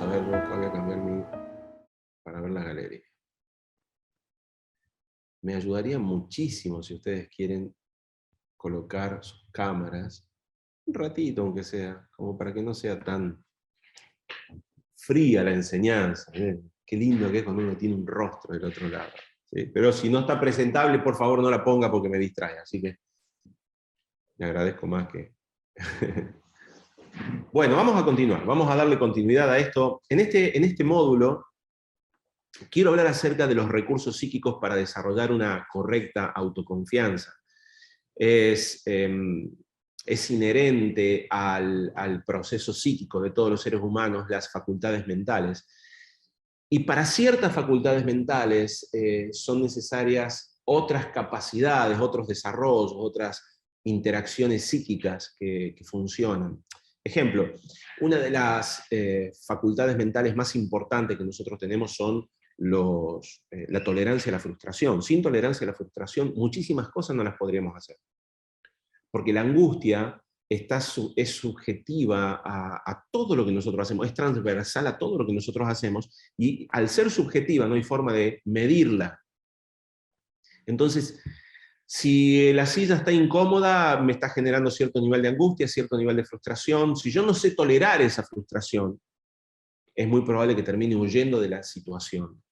a ver, yo acá voy a cambiar para ver la galería. Me ayudaría muchísimo si ustedes quieren colocar sus cámaras, un ratito aunque sea, como para que no sea tan fría la enseñanza. Qué lindo que es cuando uno tiene un rostro del otro lado. ¿Sí? Pero si no está presentable, por favor no la ponga porque me distrae, así que le agradezco más que... Bueno, vamos a continuar, vamos a darle continuidad a esto. En este módulo quiero hablar acerca de los recursos psíquicos para desarrollar una correcta autoconfianza. Es inherente al proceso psíquico de todos los seres humanos las facultades mentales. Y para ciertas facultades mentales son necesarias otras capacidades, otros desarrollos, otras interacciones psíquicas que funcionan. Ejemplo, una de las facultades mentales más importantes que nosotros tenemos son la tolerancia a la frustración. Sin tolerancia a la frustración, muchísimas cosas no las podríamos hacer. Porque la angustia es subjetiva a todo lo que nosotros hacemos, es transversal a todo lo que nosotros hacemos, y al ser subjetiva no hay forma de medirla. Entonces, si la silla está incómoda, me está generando cierto nivel de angustia, cierto nivel de frustración. Si yo no sé tolerar esa frustración, es muy probable que termine huyendo de la situación.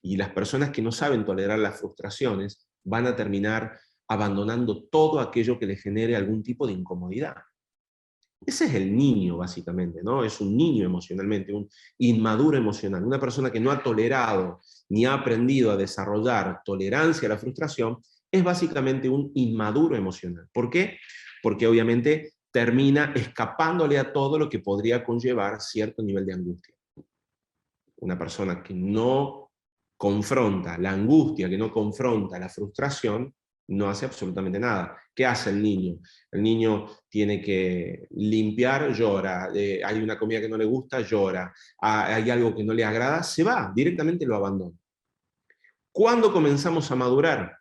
Y las personas que no saben tolerar las frustraciones van a terminar abandonando todo aquello que les genere algún tipo de incomodidad. Ese es el niño, básicamente, ¿no? Es un niño emocionalmente, un inmaduro emocional. Una persona que no ha tolerado ni ha aprendido a desarrollar tolerancia a la frustración es básicamente un inmaduro emocional. ¿Por qué? Porque obviamente termina escapándole a todo lo que podría conllevar cierto nivel de angustia. Una persona que no confronta la angustia, que no confronta la frustración, no hace absolutamente nada. ¿Qué hace el niño? El niño tiene que limpiar, llora, hay una comida que no le gusta, llora, hay algo que no le agrada, se va, directamente lo abandona. ¿Cuándo comenzamos a madurar?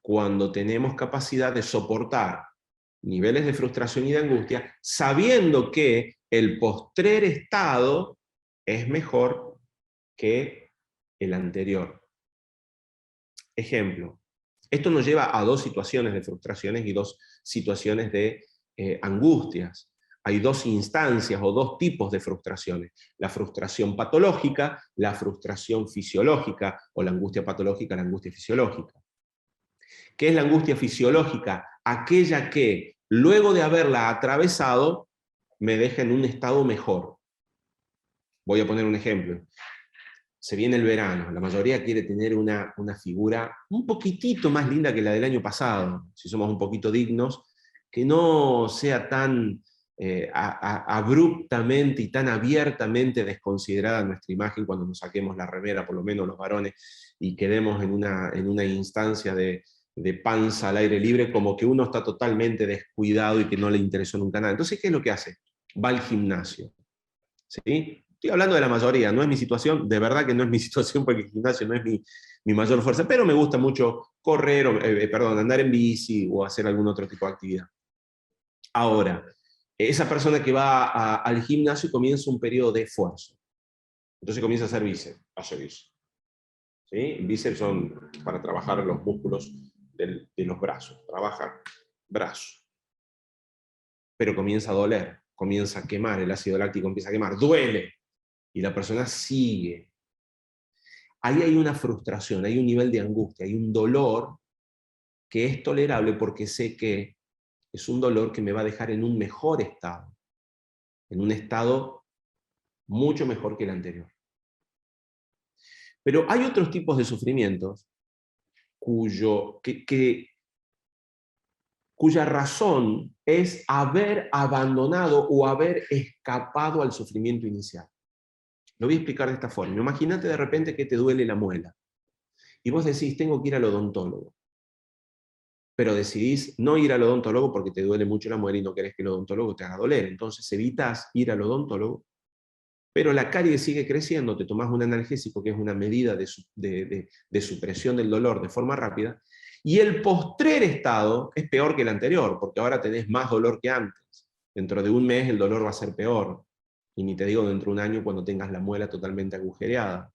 Cuando tenemos capacidad de soportar niveles de frustración y de angustia, sabiendo que el postrer estado es mejor que el anterior. Ejemplo, esto nos lleva a dos situaciones de frustraciones y dos situaciones de angustias. Hay dos instancias o dos tipos de frustraciones. La frustración patológica, la frustración fisiológica, o la angustia patológica, la angustia fisiológica. ¿Qué es la angustia fisiológica? Aquella que, luego de haberla atravesado, me deja en un estado mejor. Voy a poner un ejemplo. Se viene el verano, la mayoría quiere tener una figura un poquitito más linda que la del año pasado, si somos un poquito dignos, que no sea tan abruptamente y tan abiertamente desconsiderada nuestra imagen cuando nos saquemos la remera, por lo menos los varones, y quedemos en una instancia de panza al aire libre, como que uno está totalmente descuidado y que no le interesó nunca nada. Entonces, ¿qué es lo que hace? Va al gimnasio. ¿Sí? Estoy hablando de la mayoría, no es mi situación, de verdad que no es mi situación porque el gimnasio no es mi mayor fuerza, pero me gusta mucho correr, andar en bici o hacer algún otro tipo de actividad. Ahora, esa persona que va al gimnasio comienza un periodo de esfuerzo. Entonces comienza a hacer bíceps, hace bíceps. ¿Sí? Bíceps son para trabajar los músculos de los brazos, trabaja brazo. Pero comienza a doler, comienza a quemar, el ácido láctico empieza a quemar, duele. Y la persona sigue. Ahí hay una frustración, hay un nivel de angustia, hay un dolor que es tolerable porque sé que es un dolor que me va a dejar en un mejor estado, en un estado mucho mejor que el anterior. Pero hay otros tipos de sufrimientos cuya razón es haber abandonado o haber escapado al sufrimiento inicial. Lo voy a explicar de esta forma. Imagínate de repente que te duele la muela y vos decís, tengo que ir al odontólogo. Pero decidís no ir al odontólogo porque te duele mucho la muela y no querés que el odontólogo te haga doler. Entonces evitas ir al odontólogo, pero la carie sigue creciendo, te tomás un analgésico, que es una medida de supresión del dolor de forma rápida, y el postrer estado es peor que el anterior, porque ahora tenés más dolor que antes. Dentro de un mes el dolor va a ser peor. Y ni te digo dentro de un año cuando tengas la muela totalmente agujereada.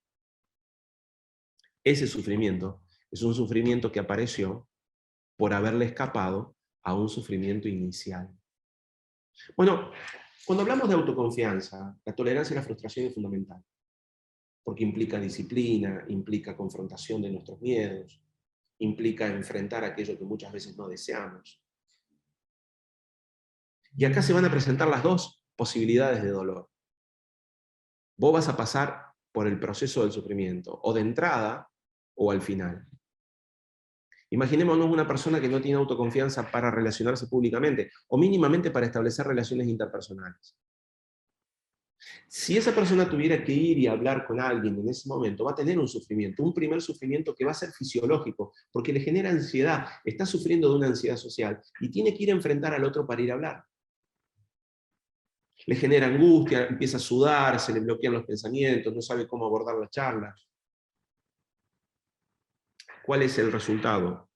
Ese sufrimiento es un sufrimiento que apareció por haberle escapado a un sufrimiento inicial. Bueno, cuando hablamos de autoconfianza, la tolerancia a la frustración es fundamental, porque implica disciplina, implica confrontación de nuestros miedos, implica enfrentar aquello que muchas veces no deseamos. Y acá se van a presentar las dos posibilidades de dolor. Vos vas a pasar por el proceso del sufrimiento, o de entrada o al final. Imaginémonos una persona que no tiene autoconfianza para relacionarse públicamente, o mínimamente para establecer relaciones interpersonales. Si esa persona tuviera que ir y hablar con alguien en ese momento, va a tener un sufrimiento, un primer sufrimiento que va a ser fisiológico, porque le genera ansiedad, está sufriendo de una ansiedad social, y tiene que ir a enfrentar al otro para ir a hablar. Le genera angustia, empieza a sudar, se le bloquean los pensamientos, no sabe cómo abordar la charla. ¿Cuál es el resultado?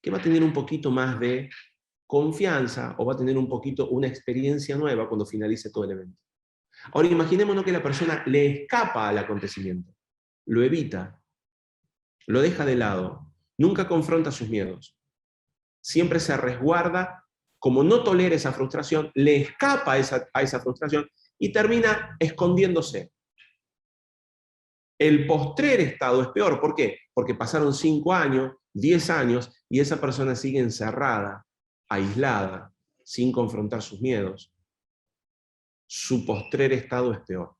Que va a tener un poquito más de confianza o va a tener un poquito una experiencia nueva cuando finalice todo el evento. Ahora imaginémonos que la persona le escapa al acontecimiento, lo evita, lo deja de lado, nunca confronta sus miedos, siempre se resguarda, como no tolera esa frustración, le escapa a esa frustración y termina escondiéndose. El postrer estado es peor. ¿Por qué? Porque pasaron 5 años, 10 años, y esa persona sigue encerrada, aislada, sin confrontar sus miedos. Su postrer estado es peor.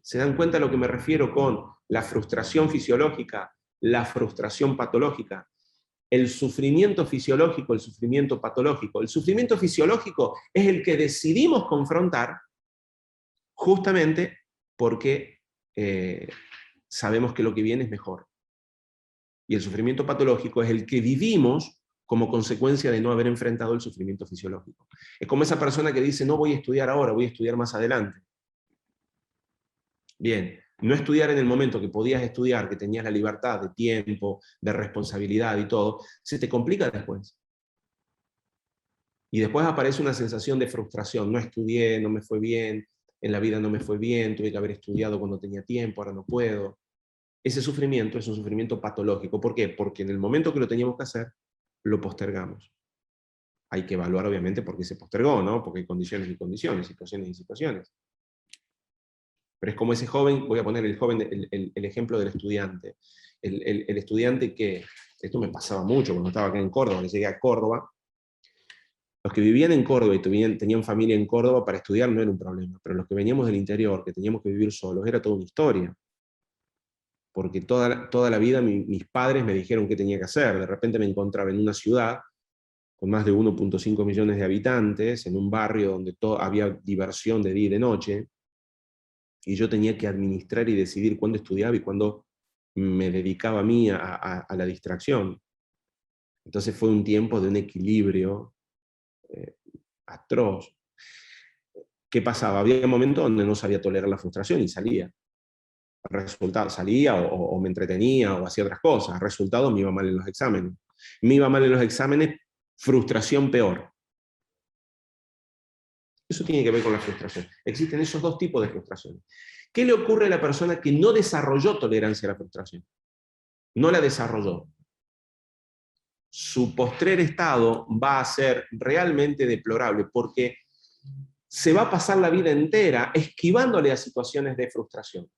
¿Se dan cuenta a lo que me refiero con la frustración fisiológica, la frustración patológica? El sufrimiento fisiológico, el sufrimiento patológico. El sufrimiento fisiológico es el que decidimos confrontar justamente porque sabemos que lo que viene es mejor. Y el sufrimiento patológico es el que vivimos como consecuencia de no haber enfrentado el sufrimiento fisiológico. Es como esa persona que dice, no voy a estudiar ahora, voy a estudiar más adelante. Bien, no estudiar en el momento que podías estudiar, que tenías la libertad de tiempo, de responsabilidad y todo, se te complica después. Y después aparece una sensación de frustración. No estudié, no me fue bien, en la vida no me fue bien, tuve que haber estudiado cuando tenía tiempo, ahora no puedo. Ese sufrimiento es un sufrimiento patológico. ¿Por qué? Porque en el momento que lo teníamos que hacer, lo postergamos. Hay que evaluar, obviamente, por qué se postergó, ¿no? Porque hay condiciones y condiciones, situaciones y situaciones. Pero es como ese joven, voy a poner el joven, el ejemplo del estudiante. El estudiante que, esto me pasaba mucho cuando estaba acá en Córdoba, que llegué a Córdoba, los que vivían en Córdoba y tenían familia en Córdoba para estudiar no era un problema, pero los que veníamos del interior, que teníamos que vivir solos, era toda una historia. Porque toda la vida mis padres me dijeron qué tenía que hacer. De repente me encontraba en una ciudad con más de 1.5 millones de habitantes, en un barrio donde había diversión de día y de noche, y yo tenía que administrar y decidir cuándo estudiaba y cuándo me dedicaba a mí a la distracción. Entonces fue un tiempo de un equilibrio atroz. ¿Qué pasaba? Había momentos donde no sabía tolerar la frustración y salía. Resultado, salía o me entretenía o hacía otras cosas. Resultado, me iba mal en los exámenes. Me iba mal en los exámenes, frustración peor. Eso tiene que ver con la frustración. Existen esos dos tipos de frustraciones. ¿Qué le ocurre a la persona que no desarrolló tolerancia a la frustración? No la desarrolló. Su postrer estado va a ser realmente deplorable porque se va a pasar la vida entera esquivándole a situaciones de frustración.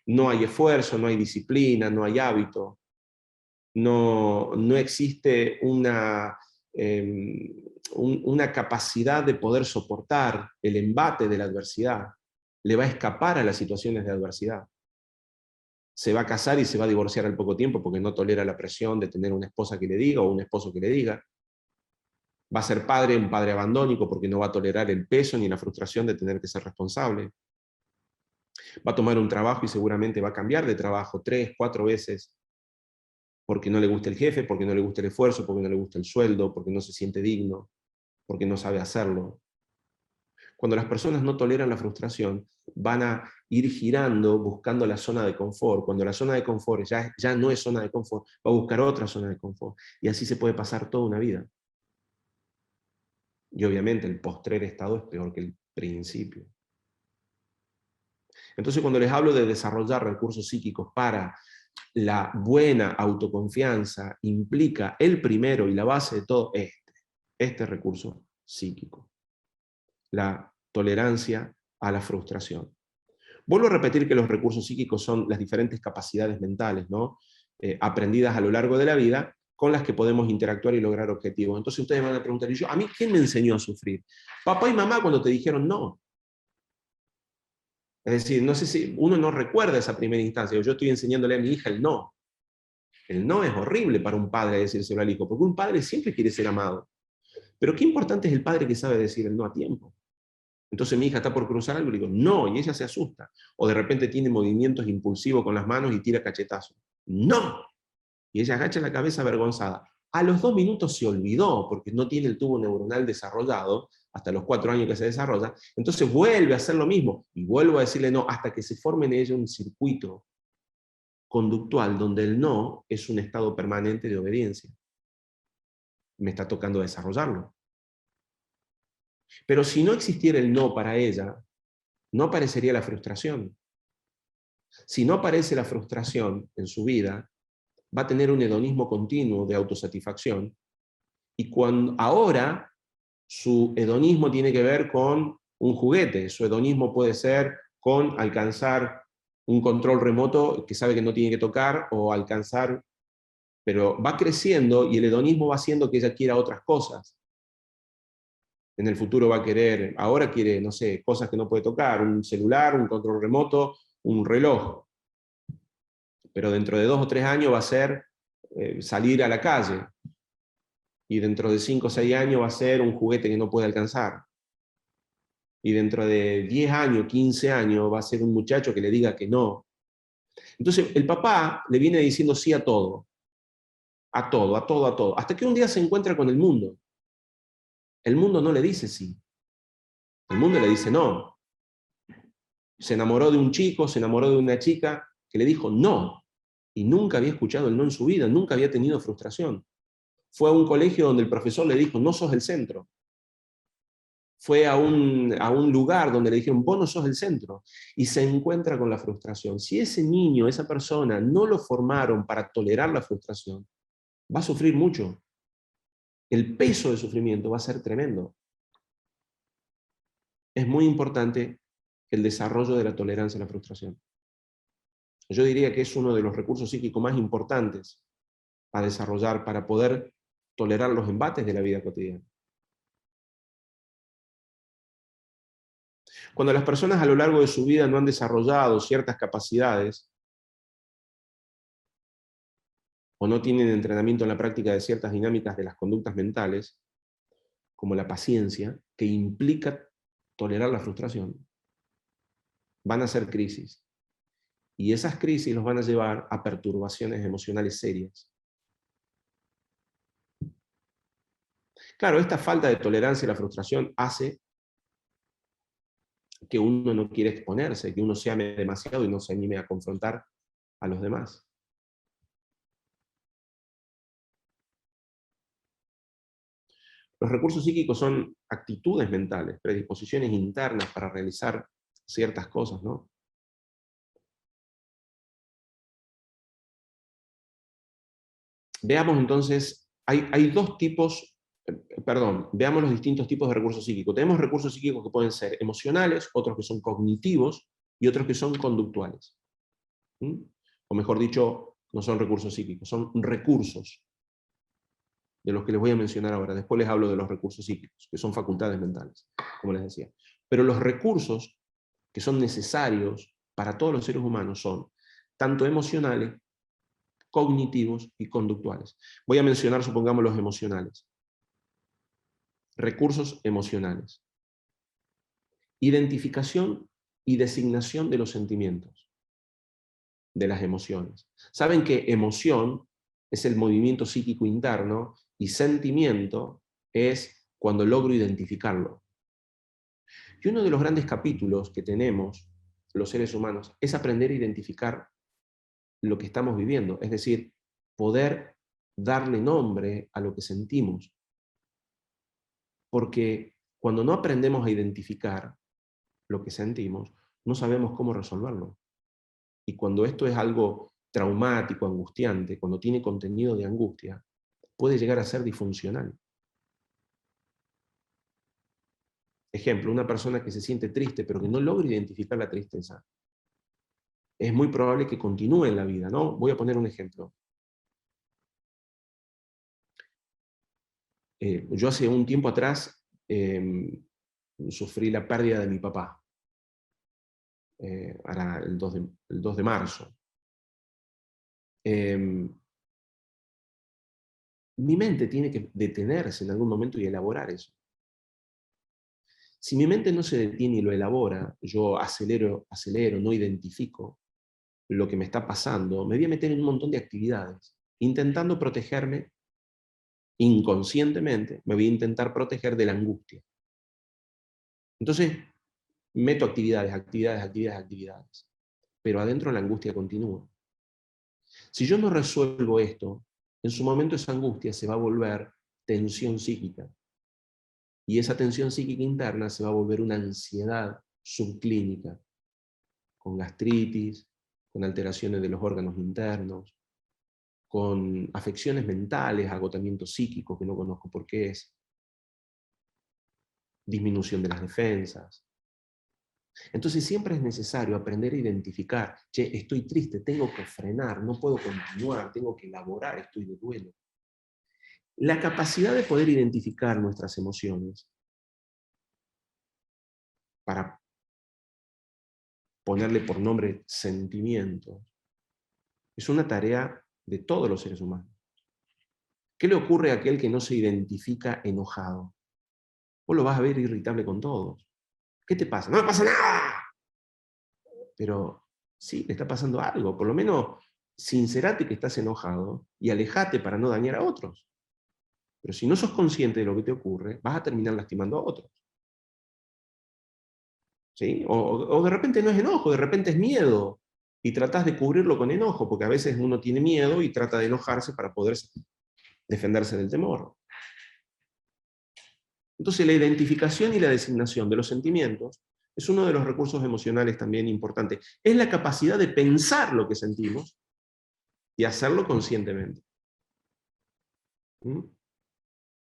No hay esfuerzo, no hay disciplina, no hay hábito, no existe una capacidad de poder soportar el embate de la adversidad. Le va a escapar a las situaciones de adversidad. Se va a casar y se va a divorciar al poco tiempo porque no tolera la presión de tener una esposa que le diga o un esposo que le diga. Va a ser padre, un padre abandónico porque no va a tolerar el peso ni la frustración de tener que ser responsable. Va a tomar un trabajo y seguramente va a cambiar de trabajo 3, 4 veces porque no le gusta el jefe, porque no le gusta el esfuerzo, porque no le gusta el sueldo, porque no se siente digno, porque no sabe hacerlo. Cuando las personas no toleran la frustración, van a ir girando buscando la zona de confort. Cuando la zona de confort ya no es zona de confort, va a buscar otra zona de confort. Y así se puede pasar toda una vida. Y obviamente el postrer estado es peor que el principio. Entonces, cuando les hablo de desarrollar recursos psíquicos para la buena autoconfianza, implica el primero y la base de todo este recurso psíquico, la tolerancia a la frustración. Vuelvo a repetir que los recursos psíquicos son las diferentes capacidades mentales, ¿no? Aprendidas a lo largo de la vida, con las que podemos interactuar y lograr objetivos. Entonces ustedes van a preguntar, ¿y yo, a mí quién me enseñó a sufrir? ¿Papá y mamá cuando te dijeron no? Es decir, no sé si uno no recuerda esa primera instancia. Yo estoy enseñándole a mi hija el no. El no es horrible para un padre decírselo al hijo, porque un padre siempre quiere ser amado. Pero qué importante es el padre que sabe decir el no a tiempo. Entonces mi hija está por cruzar algo y le digo, no, y ella se asusta. O de repente tiene movimientos impulsivos con las manos y tira cachetazos. ¡No! Y ella agacha la cabeza avergonzada. A los 2 minutos se olvidó, porque no tiene el tubo neuronal desarrollado, hasta los 4 años que se desarrolla, entonces vuelve a hacer lo mismo, y vuelvo a decirle no, hasta que se forme en ella un circuito conductual donde el no es un estado permanente de obediencia. Me está tocando desarrollarlo. Pero si no existiera el no para ella, no aparecería la frustración. Si no aparece la frustración en su vida, va a tener un hedonismo continuo de autosatisfacción, y cuando ahora su hedonismo tiene que ver con un juguete, su hedonismo puede ser con alcanzar un control remoto que sabe que no tiene que tocar, o alcanzar, pero va creciendo y el hedonismo va haciendo que ella quiera otras cosas. En el futuro va a querer, ahora quiere, no sé, cosas que no puede tocar, un celular, un control remoto, un reloj. Pero dentro de 2 o 3 años va a ser salir a la calle. Y dentro de 5 o 6 años va a ser un juguete que no puede alcanzar. Y dentro de 10 años, 15 años, va a ser un muchacho que le diga que no. Entonces, el papá le viene diciendo sí a todo. A todo, a todo, a todo. Hasta que un día se encuentra con el mundo. El mundo no le dice sí. El mundo le dice no. Se enamoró de un chico, se enamoró de una chica que le dijo no. Y nunca había escuchado el no en su vida, nunca había tenido frustración. Fue a un colegio donde el profesor le dijo, no sos el centro. Fue a un lugar donde le dijeron, vos no sos el centro, y se encuentra con la frustración. Si ese niño, esa persona, no lo formaron para tolerar la frustración, va a sufrir mucho. El peso del sufrimiento va a ser tremendo. Es muy importante el desarrollo de la tolerancia a la frustración. Yo diría que es uno de los recursos psíquicos más importantes a desarrollar para poder tolerar los embates de la vida cotidiana. Cuando las personas a lo largo de su vida no han desarrollado ciertas capacidades, o no tienen entrenamiento en la práctica de ciertas dinámicas de las conductas mentales, como la paciencia, que implica tolerar la frustración, van a ser crisis. Y esas crisis los van a llevar a perturbaciones emocionales serias. Claro, esta falta de tolerancia a la frustración hace que uno no quiera exponerse, que uno se ame demasiado y no se anime a confrontar a los demás. Los recursos psíquicos son actitudes mentales, predisposiciones internas para realizar ciertas cosas, ¿no? Veamos entonces, hay 2 tipos, veamos los distintos tipos de recursos psíquicos. Tenemos recursos psíquicos que pueden ser emocionales, otros que son cognitivos y otros que son conductuales. ¿Mm? O mejor dicho, no son recursos psíquicos, son recursos, de los que les voy a mencionar ahora. Después les hablo de los recursos psíquicos, que son facultades mentales, como les decía. Pero los recursos que son necesarios para todos los seres humanos son tanto emocionales, cognitivos y conductuales. Voy a mencionar, supongamos, los emocionales. Recursos emocionales. Identificación y designación de los sentimientos, de las emociones. Saben que emoción es el movimiento psíquico interno y sentimiento es cuando logro identificarlo. Y uno de los grandes capítulos que tenemos los seres humanos es aprender a identificar lo que estamos viviendo, es decir, poder darle nombre a lo que sentimos. Porque cuando no aprendemos a identificar, lo que sentimos, no sabemos cómo resolverlo. Y cuando esto es algo traumático, angustiante, cuando tiene contenido de angustia, puede llegar a ser disfuncional. Ejemplo, una persona que se siente triste, pero que no logra identificar la tristeza, es muy probable que continúe en la vida, ¿no? Voy a poner un ejemplo. Yo hace un tiempo atrás sufrí la pérdida de mi papá, ahora el 2 de marzo. Mi mente tiene que detenerse en algún momento y elaborar eso. Si mi mente no se detiene y lo elabora, yo acelero, no identifico lo que me está pasando, me voy a meter en un montón de actividades, intentando protegerme inconscientemente, me voy a intentar proteger de la angustia. Entonces, meto actividades, pero adentro la angustia continúa. Si yo no resuelvo esto, en su momento esa angustia se va a volver tensión psíquica. Y esa tensión psíquica interna se va a volver una ansiedad subclínica, con gastritis, con alteraciones de los órganos internos, con afecciones mentales, agotamiento psíquico que no conozco por qué es, disminución de las defensas. Entonces siempre es necesario aprender a identificar, che, estoy triste, tengo que frenar, no puedo continuar, tengo que elaborar, estoy de duelo. La capacidad de poder identificar nuestras emociones para ponerle por nombre sentimientos, es una tarea de todos los seres humanos. ¿Qué le ocurre a aquel que no se identifica enojado? Vos lo vas a ver irritable con todos. ¿Qué te pasa? ¡No me pasa nada! Pero sí, le está pasando algo. Por lo menos sincerate que estás enojado y alejate para no dañar a otros. Pero si no sos consciente de lo que te ocurre, vas a terminar lastimando a otros. ¿Sí? O de repente no es enojo, de repente es miedo. Y tratás de cubrirlo con enojo, porque a veces uno tiene miedo y trata de enojarse para poder defenderse del temor. Entonces la identificación y la designación de los sentimientos es uno de los recursos emocionales también importantes. Es la capacidad de pensar lo que sentimos y hacerlo conscientemente. ¿Mm?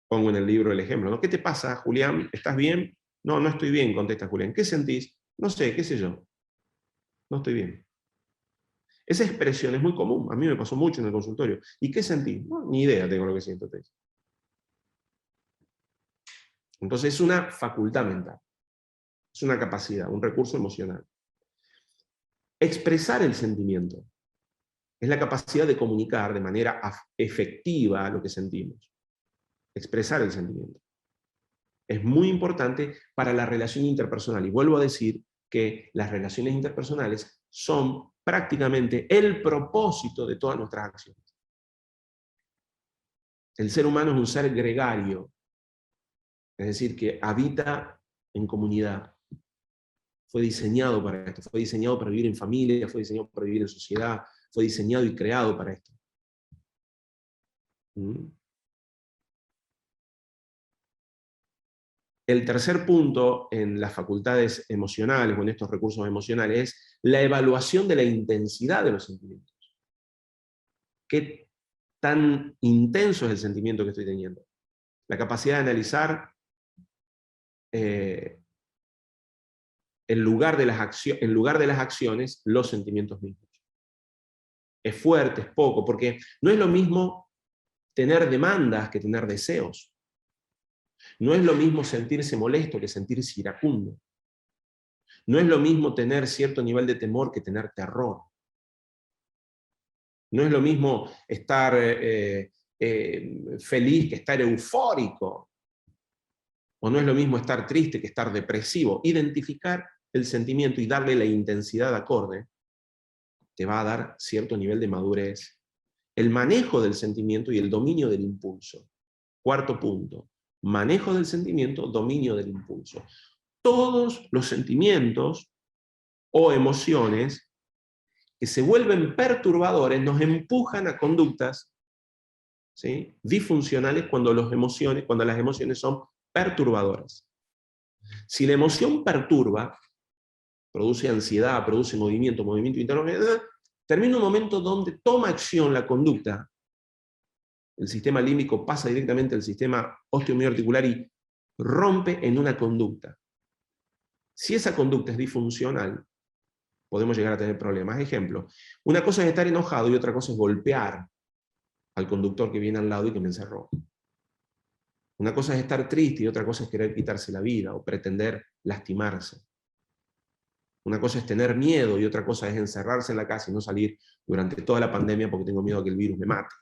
Pongo en el libro el ejemplo, ¿no? ¿Qué te pasa, Julián? ¿Estás bien? No, no estoy bien, contesta Julián. ¿Qué sentís? No sé, qué sé yo. No estoy bien. Esa expresión es muy común, a mí me pasó mucho en el consultorio. ¿Y qué sentís? No, ni idea tengo lo que siento. Entonces es una facultad mental, es una capacidad, un recurso emocional. Expresar el sentimiento es la capacidad de comunicar de manera efectiva lo que sentimos. Expresar el sentimiento. Es muy importante para la relación interpersonal. Y vuelvo a decir que las relaciones interpersonales son prácticamente el propósito de todas nuestras acciones. El ser humano es un ser gregario, es decir, que habita en comunidad. Fue diseñado para esto, fue diseñado para vivir en familia, fue diseñado para vivir en sociedad, fue diseñado y creado para esto. ¿Mm? El tercer punto en las facultades emocionales o en estos recursos emocionales es la evaluación de la intensidad de los sentimientos. ¿Qué tan intenso es el sentimiento que estoy teniendo? La capacidad de analizar en lugar de las acciones los sentimientos mismos. Es fuerte, es poco, porque no es lo mismo tener demandas que tener deseos. No es lo mismo sentirse molesto que sentirse iracundo. No es lo mismo tener cierto nivel de temor que tener terror. No es lo mismo estar feliz que estar eufórico. O no es lo mismo estar triste que estar depresivo. Identificar el sentimiento y darle la intensidad acorde te va a dar cierto nivel de madurez. El manejo del sentimiento y el dominio del impulso. Cuarto punto. Manejo del sentimiento, dominio del impulso. Todos los sentimientos o emociones que se vuelven perturbadores nos empujan a conductas, ¿sí?, disfuncionales cuando las emociones son perturbadoras. Si la emoción perturba, produce ansiedad, produce movimiento interno, termina un momento donde toma acción la conducta, el sistema límbico pasa directamente al sistema osteomiorticular y rompe en una conducta. Si esa conducta es disfuncional, podemos llegar a tener problemas. Ejemplo, una cosa es estar enojado y otra cosa es golpear al conductor que viene al lado y que me encerró. Una cosa es estar triste y otra cosa es querer quitarse la vida o pretender lastimarse. Una cosa es tener miedo y otra cosa es encerrarse en la casa y no salir durante toda la pandemia porque tengo miedo a que el virus me mate.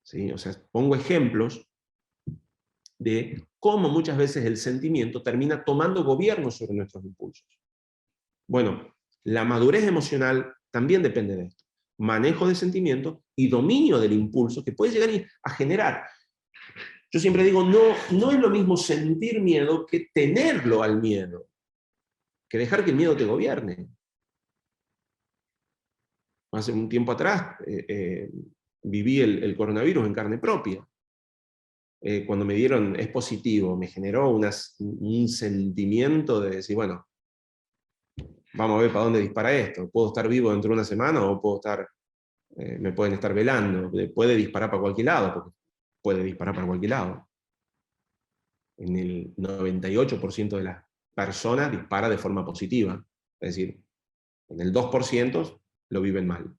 ¿Sí? O sea, pongo ejemplos de cómo muchas veces el sentimiento termina tomando gobierno sobre nuestros impulsos. Bueno, la madurez emocional también depende de esto. Manejo de sentimiento y dominio del impulso que puede llegar a generar. Yo siempre digo, no es lo mismo sentir miedo que tenerlo al miedo, que dejar que el miedo te gobierne. Hace un tiempo atrás viví el coronavirus en carne propia. Cuando me dieron es positivo, me generó un sentimiento de decir, bueno, vamos a ver para dónde dispara esto. ¿Puedo estar vivo dentro de una semana o puedo estar, me pueden estar velando? Puede disparar para cualquier lado, porque puede disparar para cualquier lado. En el 98% de las personas dispara de forma positiva. Es decir, en el 2% lo viven mal.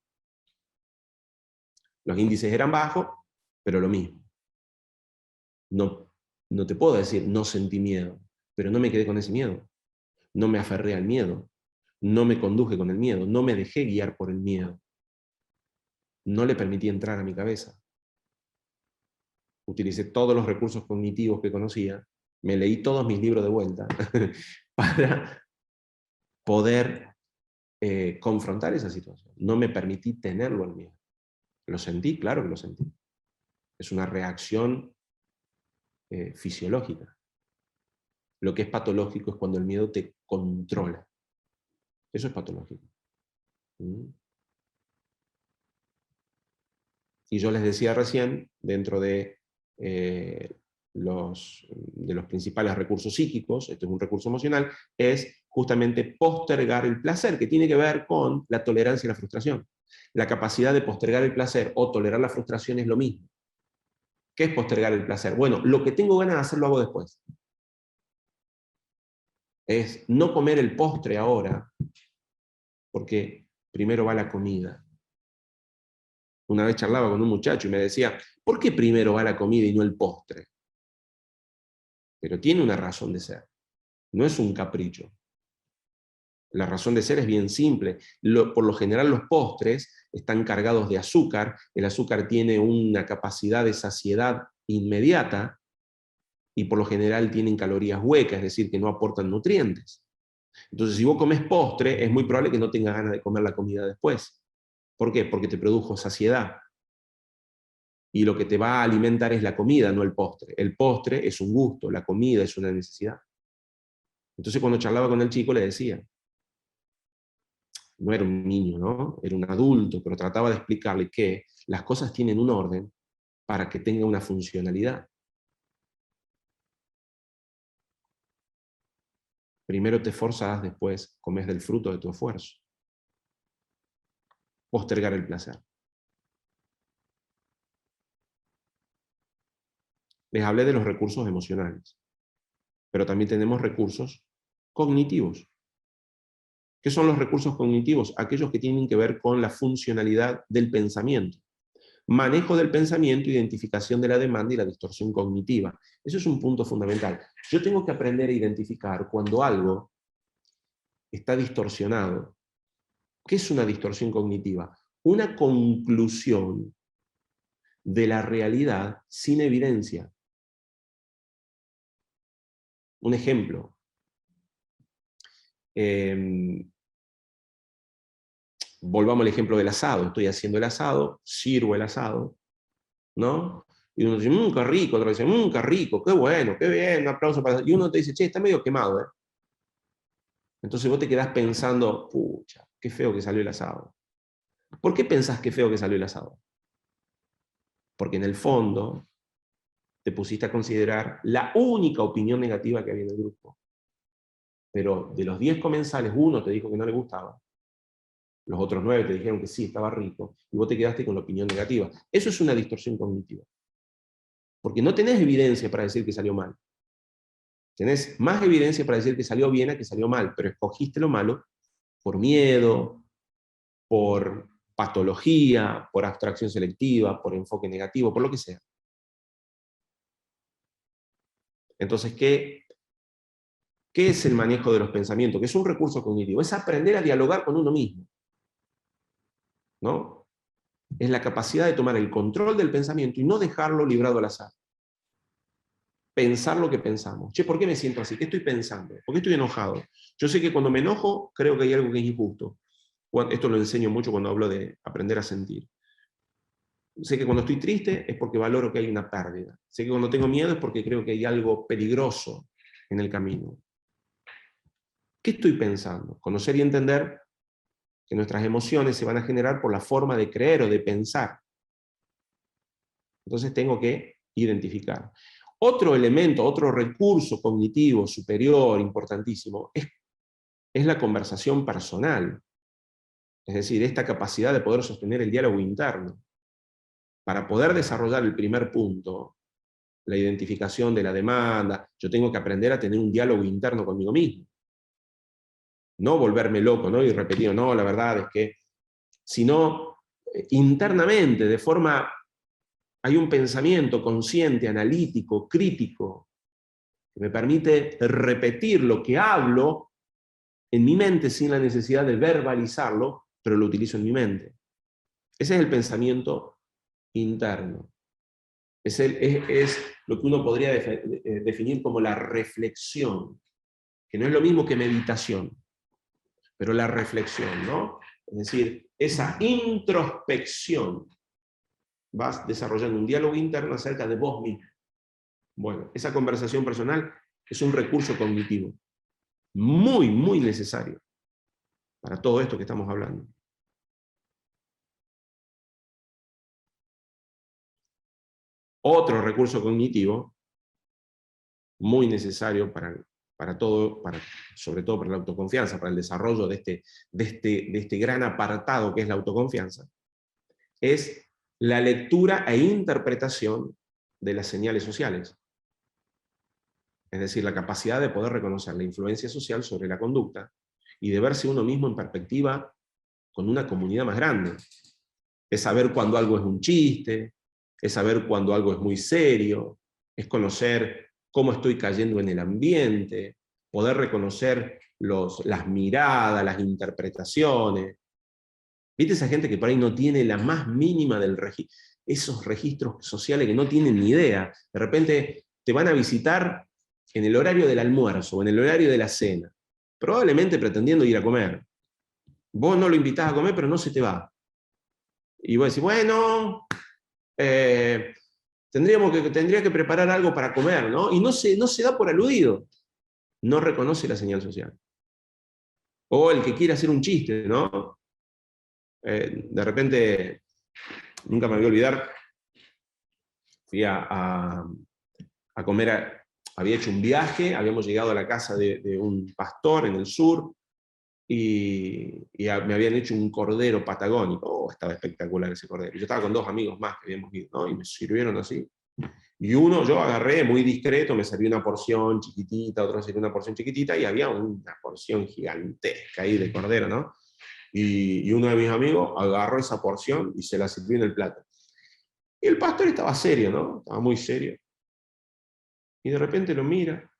Los índices eran bajos, pero lo mismo. No te puedo decir no sentí miedo, pero no me quedé con ese miedo. No me aferré al miedo. No me conduje con el miedo. No me dejé guiar por el miedo. No le permití entrar a mi cabeza. Utilicé todos los recursos cognitivos que conocía. Me leí todos mis libros de vuelta para poder confrontar esa situación. No me permití tenerlo al miedo. Lo sentí, claro que lo sentí. Es una reacción fisiológica. Lo que es patológico es cuando el miedo te controla. Eso es patológico. ¿Mm? Y yo les decía recién, dentro de los principales recursos psíquicos, esto es un recurso emocional, es justamente postergar el placer, que tiene que ver con la tolerancia y la frustración. La capacidad de postergar el placer o tolerar la frustración es lo mismo. ¿Qué es postergar el placer? Bueno, lo que tengo ganas de hacer lo hago después. Es no comer el postre ahora, porque primero va la comida. Una vez charlaba con un muchacho y me decía, ¿por qué primero va la comida y no el postre? Pero tiene una razón de ser. No es un capricho. La razón de ser es bien simple. Por lo general los postres están cargados de azúcar. El azúcar tiene una capacidad de saciedad inmediata y por lo general tienen calorías huecas, es decir, que no aportan nutrientes. Entonces, si vos comes postre, es muy probable que no tengas ganas de comer la comida después. ¿Por qué? Porque te produjo saciedad. Y lo que te va a alimentar es la comida, no el postre. El postre es un gusto, la comida es una necesidad. Entonces cuando charlaba con el chico le decía, no era un niño, ¿no? Era un adulto, pero trataba de explicarle que las cosas tienen un orden para que tenga una funcionalidad. Primero te esforzás, después comes del fruto de tu esfuerzo. Postergar el placer. Les hablé de los recursos emocionales, pero también tenemos recursos cognitivos. ¿Qué son los recursos cognitivos? Aquellos que tienen que ver con la funcionalidad del pensamiento. Manejo del pensamiento, identificación de la demanda y la distorsión cognitiva. Eso es un punto fundamental. Yo tengo que aprender a identificar cuando algo está distorsionado. ¿Qué es una distorsión cognitiva? Una conclusión de la realidad sin evidencia. Un ejemplo. Volvamos al ejemplo del asado. Estoy haciendo el asado, sirvo el asado, ¿no? Y uno dice, qué rico, otro dice, qué rico, qué bueno, qué bien, un aplauso para... Y uno te dice, che, está medio quemado, ¿eh? Entonces vos te quedás pensando, pucha, qué feo que salió el asado. ¿Por qué pensás que feo que salió el asado? Porque en el fondo te pusiste a considerar la única opinión negativa que había en el grupo. pero de los 10 comensales, uno te dijo que no le gustaba, los otros 9 te dijeron que sí, estaba rico, y vos te quedaste con la opinión negativa. Eso es una distorsión cognitiva. Porque no tenés evidencia para decir que salió mal. Tenés más evidencia para decir que salió bien a que salió mal, pero escogiste lo malo por miedo, por patología, por abstracción selectiva, por enfoque negativo, por lo que sea. Entonces, ¿qué es el manejo de los pensamientos? Que es un recurso cognitivo. Es aprender a dialogar con uno mismo, ¿no? Es la capacidad de tomar el control del pensamiento y no dejarlo librado al azar. Pensar lo que pensamos. Che, ¿por qué me siento así? ¿Qué estoy pensando? ¿Por qué estoy enojado? Yo sé que cuando me enojo, creo que hay algo que es injusto. Esto lo enseño mucho cuando hablo de aprender a sentir. Sé que cuando estoy triste es porque valoro que hay una pérdida. Sé que cuando tengo miedo es porque creo que hay algo peligroso en el camino. ¿Qué estoy pensando? Conocer y entender que nuestras emociones se van a generar por la forma de creer o de pensar. Entonces tengo que identificar. Otro elemento, otro recurso cognitivo superior, importantísimo, es la conversación personal. Es decir, esta capacidad de poder sostener el diálogo interno. Para poder desarrollar el primer punto, la identificación de la demanda, yo tengo que aprender a tener un diálogo interno conmigo mismo. No volverme loco, ¿no? Y repetir, no, la verdad es que, sino internamente, de forma, hay un pensamiento consciente, analítico, crítico, que me permite repetir lo que hablo en mi mente sin la necesidad de verbalizarlo, pero lo utilizo en mi mente. Ese es el pensamiento interno. Es lo que uno podría definir como la reflexión, que no es lo mismo que meditación, pero la reflexión, ¿no? Es decir, esa introspección, vas desarrollando un diálogo interno acerca de vos mismo. Bueno, esa conversación personal es un recurso cognitivo muy, muy necesario para todo esto que estamos hablando. Otro recurso cognitivo muy necesario para todo, sobre todo para la autoconfianza, para el desarrollo de este gran apartado que es la autoconfianza, es la lectura e interpretación de las señales sociales. Es decir, la capacidad de poder reconocer la influencia social sobre la conducta y de verse uno mismo en perspectiva con una comunidad más grande. Es saber cuando algo es un chiste, es saber cuando algo es muy serio, es conocer cómo estoy cayendo en el ambiente, poder reconocer las miradas, las interpretaciones. ¿Viste esa gente que por ahí no tiene la más mínima esos registros sociales que no tienen ni idea? De repente te van a visitar en el horario del almuerzo o en el horario de la cena, probablemente pretendiendo ir a comer. Vos no lo invitás a comer, pero no se te va. Y vos decís, bueno, tendría que preparar algo para comer, ¿no? Y no se da por aludido. No reconoce la señal social. O el que quiere hacer un chiste, ¿no? De repente, nunca me voy a olvidar, fui a comer, había hecho un viaje, habíamos llegado a la casa de un pastor en el sur, y me habían hecho un cordero patagónico. Oh, estaba espectacular ese cordero. Yo estaba con 2 amigos más que habíamos ido, ¿no? Y me sirvieron así. Y yo agarré muy discreto, me serví una porción chiquitita, otro sirvió una porción chiquitita, y había una porción gigantesca ahí de cordero, ¿no? Y uno de mis amigos agarró esa porción y se la sirvió en el plato. Y el pastor estaba serio, ¿no? Estaba muy serio. Y de repente lo mira,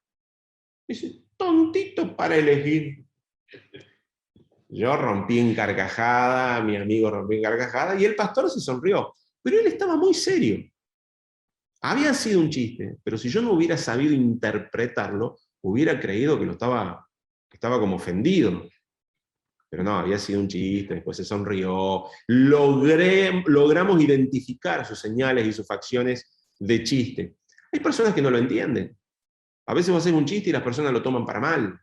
y dice, tontito para elegir. Yo rompí en carcajada, mi amigo rompió en carcajada, y el pastor se sonrió. Pero él estaba muy serio. Había sido un chiste, pero si yo no hubiera sabido interpretarlo, hubiera creído que estaba como ofendido. Pero no, había sido un chiste, después se sonrió. Logramos identificar sus señales y sus facciones de chiste. Hay personas que no lo entienden. A veces va a ser un chiste y las personas lo toman para mal.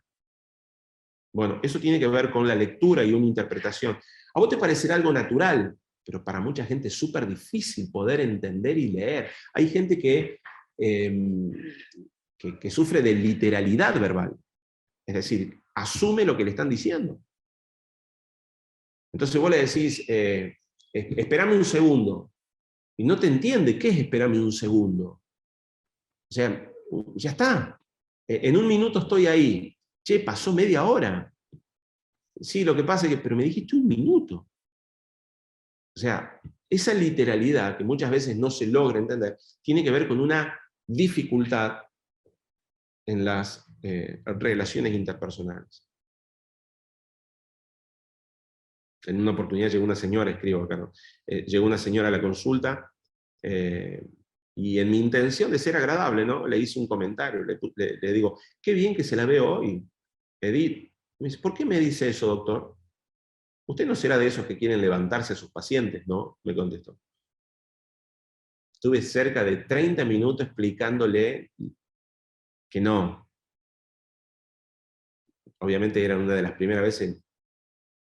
Bueno, eso tiene que ver con la lectura y una interpretación. A vos te parecerá algo natural, pero para mucha gente es súper difícil poder entender y leer. Hay gente que sufre de literalidad verbal. Es decir, asume lo que le están diciendo. Entonces vos le decís, esperame un segundo, y no te entiende qué es esperame un segundo. O sea, ya está. En un minuto estoy ahí. Che, pasó media hora. Sí, lo que pasa es que, pero me dijiste un minuto. O sea, esa literalidad que muchas veces no se logra entender, tiene que ver con una dificultad en las relaciones interpersonales. En una oportunidad llegó una señora, escribo acá, ¿no? Llegó una señora a la consulta, y en mi intención de ser agradable, ¿no? Le hice un comentario, le digo, qué bien que se la ve hoy, Edith. Me dice, ¿por qué me dice eso, doctor? Usted no será de esos que quieren levantarse a sus pacientes, ¿no? Me contestó. Estuve cerca de 30 minutos explicándole que no. Obviamente era una de las primeras veces.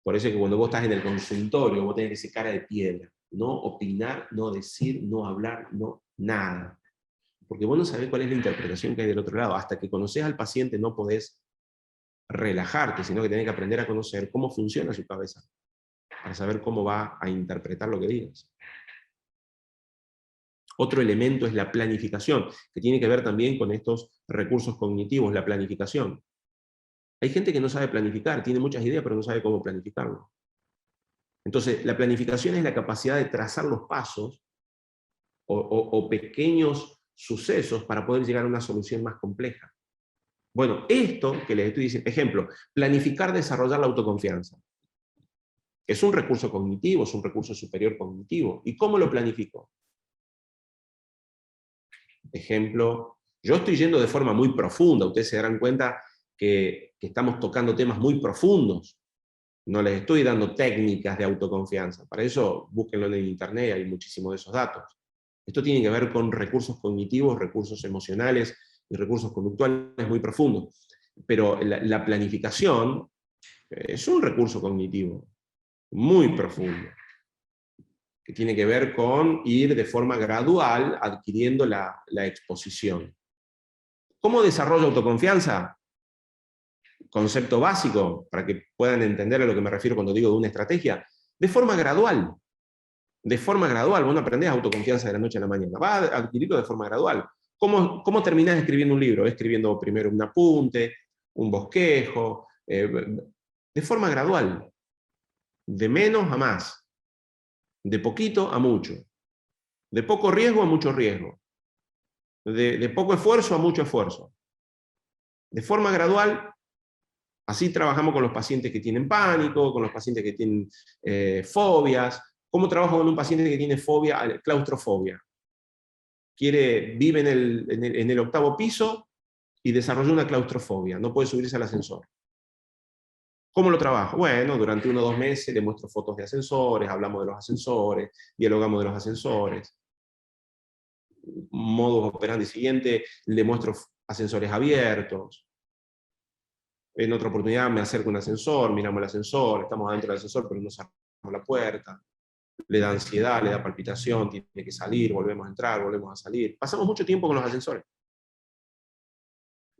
Por eso es que cuando vos estás en el consultorio, vos tenés que ser cara de piedra. No opinar, no decir, no hablar, no nada. Porque vos no sabés cuál es la interpretación que hay del otro lado. Hasta que conoces al paciente no podés relajarte, sino que tenés que aprender a conocer cómo funciona su cabeza, para saber cómo va a interpretar lo que digas. Otro elemento es la planificación, que tiene que ver también con estos recursos cognitivos, la planificación. Hay gente que no sabe planificar, tiene muchas ideas, pero no sabe cómo planificarlo. Entonces, la planificación es la capacidad de trazar los pasos o pequeños sucesos para poder llegar a una solución más compleja. Bueno, esto que les estoy diciendo, ejemplo, planificar desarrollar la autoconfianza. Es un recurso cognitivo, es un recurso superior cognitivo. ¿Y cómo lo planifico? Ejemplo, yo estoy yendo de forma muy profunda, ustedes se darán cuenta que estamos tocando temas muy profundos. No les estoy dando técnicas de autoconfianza. Para eso, búsquenlo en el internet, hay muchísimos de esos datos. Esto tiene que ver con recursos cognitivos, recursos emocionales y recursos conductuales muy profundos. Pero la planificación es un recurso cognitivo muy profundo, que tiene que ver con ir de forma gradual adquiriendo la exposición. ¿Cómo desarrollo autoconfianza? Concepto básico, para que puedan entender a lo que me refiero cuando digo de una estrategia, de forma gradual. De forma gradual, vos no aprendés autoconfianza de la noche a la mañana, va a adquirirlo de forma gradual. ¿Cómo terminás escribiendo un libro? Escribiendo primero un apunte, un bosquejo, de forma gradual, de menos a más, de poquito a mucho, de poco riesgo a mucho riesgo, de poco esfuerzo a mucho esfuerzo. De forma gradual. Así trabajamos con los pacientes que tienen pánico, con los pacientes que tienen fobias. ¿Cómo trabajo con un paciente que tiene fobia, claustrofobia? Vive en el 8º piso y desarrolla una claustrofobia, no puede subirse al ascensor. ¿Cómo lo trabajo? Bueno, durante 1 o 2 meses le muestro fotos de ascensores, hablamos de los ascensores, dialogamos de los ascensores. Modus operandi siguiente, le muestro ascensores abiertos. En otra oportunidad me acerco a un ascensor, miramos el ascensor, estamos adentro del ascensor, pero no cerramos la puerta. Le da ansiedad, le da palpitación, tiene que salir, volvemos a entrar, volvemos a salir. Pasamos mucho tiempo con los ascensores.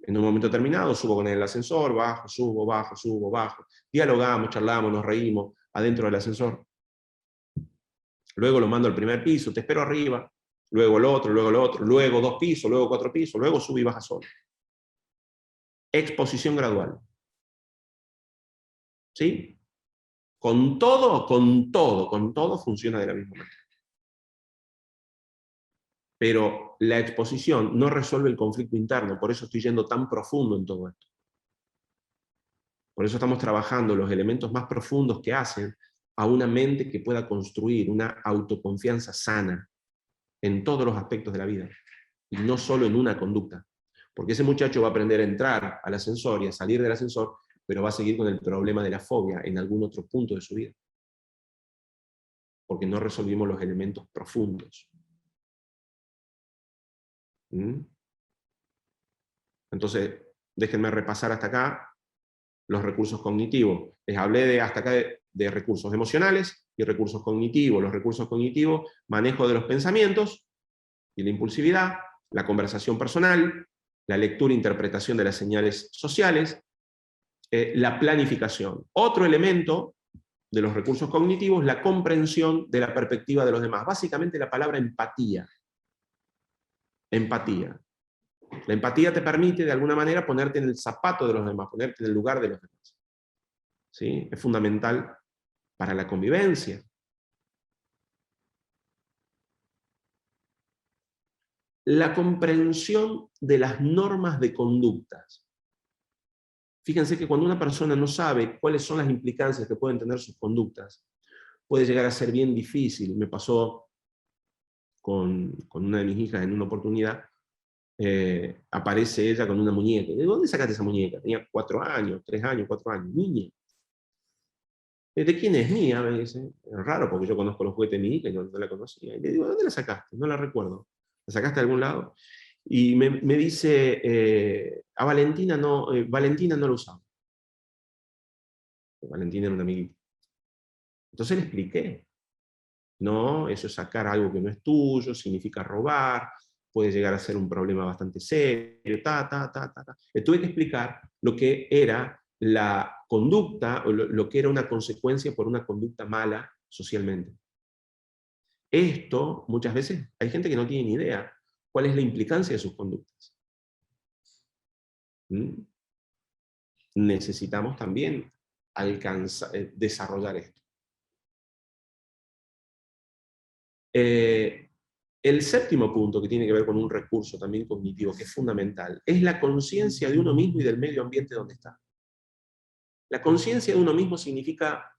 En un momento determinado subo con el ascensor, bajo, subo, bajo. Dialogamos, charlamos, nos reímos adentro del ascensor. Luego lo mando al primer piso, te espero arriba. Luego el otro, luego 2 pisos, luego 4 pisos, luego sube y baja solo. Exposición gradual. ¿Sí? Con todo funciona de la misma manera. Pero la exposición no resuelve el conflicto interno, por eso estoy yendo tan profundo en todo esto. Por eso estamos trabajando los elementos más profundos que hacen a una mente que pueda construir una autoconfianza sana en todos los aspectos de la vida, y no solo en una conducta. Porque ese muchacho va a aprender a entrar al ascensor y a salir del ascensor, pero va a seguir con el problema de la fobia en algún otro punto de su vida. Porque no resolvimos los elementos profundos. ¿Mm? Entonces, déjenme repasar hasta acá los recursos cognitivos. Les hablé hasta acá de recursos emocionales y recursos cognitivos. Los recursos cognitivos, manejo de los pensamientos y la impulsividad, la conversación personal, la lectura e interpretación de las señales sociales, la planificación. Otro elemento de los recursos cognitivos, la comprensión de la perspectiva de los demás. Básicamente la palabra empatía. Empatía. La empatía te permite, de alguna manera, ponerte en el zapato de los demás, ponerte en el lugar de los demás. ¿Sí? Es fundamental para la convivencia. La comprensión de las normas de conductas. Fíjense que cuando una persona no sabe cuáles son las implicancias que pueden tener sus conductas, puede llegar a ser bien difícil. Me pasó con una de mis hijas en una oportunidad. Aparece ella con una muñeca. ¿De dónde sacaste esa muñeca? Tenía 4 años, 3 años, 4 años. Niña. ¿De quién es? Mía, me dice. Es raro porque yo conozco los juguetes de mi hija y no la conocía. Y le digo, ¿dónde la sacaste? No la recuerdo. ¿La sacaste de algún lado? Y me dice, a Valentina no la usaba. Valentina era una amiguita. Entonces le expliqué. No, eso es sacar algo que no es tuyo, significa robar, puede llegar a ser un problema bastante serio, Le tuve que explicar lo que era la conducta, o lo que era una consecuencia por una conducta mala socialmente. Esto, muchas veces, hay gente que no tiene ni idea cuál es la implicancia de sus conductas. Necesitamos también desarrollar esto. El séptimo punto, que tiene que ver con un recurso también cognitivo, que es fundamental, es la conciencia de uno mismo y del medio ambiente donde está. La conciencia de uno mismo significa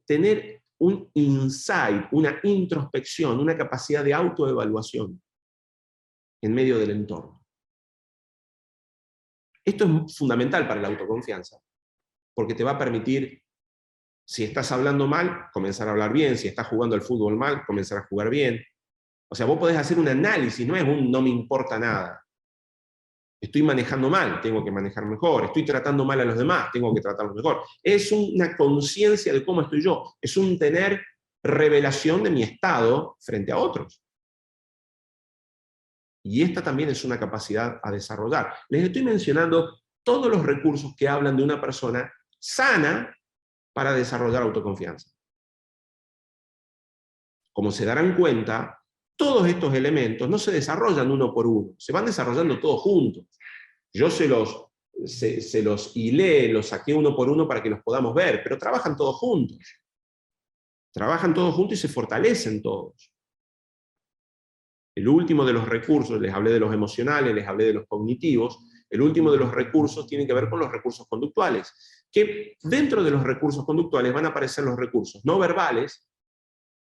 tener un insight, una introspección, una capacidad de autoevaluación en medio del entorno. Esto es fundamental para la autoconfianza, porque te va a permitir, si estás hablando mal, comenzar a hablar bien, si estás jugando al fútbol mal, comenzar a jugar bien. O sea, vos podés hacer un análisis, no es un no me importa nada. Estoy manejando mal, tengo que manejar mejor. Estoy tratando mal a los demás, tengo que tratarlos mejor. Es una conciencia de cómo estoy yo. Es un tener revelación de mi estado frente a otros. Y esta también es una capacidad a desarrollar. Les estoy mencionando todos los recursos que hablan de una persona sana para desarrollar autoconfianza. Como se darán cuenta, todos estos elementos no se desarrollan uno por uno, se van desarrollando todos juntos. Yo se los hilé, los saqué uno por uno para que los podamos ver, pero trabajan todos juntos. Trabajan todos juntos y se fortalecen todos. El último de los recursos, les hablé de los emocionales, les hablé de los cognitivos, el último de los recursos tiene que ver con los recursos conductuales, que dentro de los recursos conductuales van a aparecer los recursos no verbales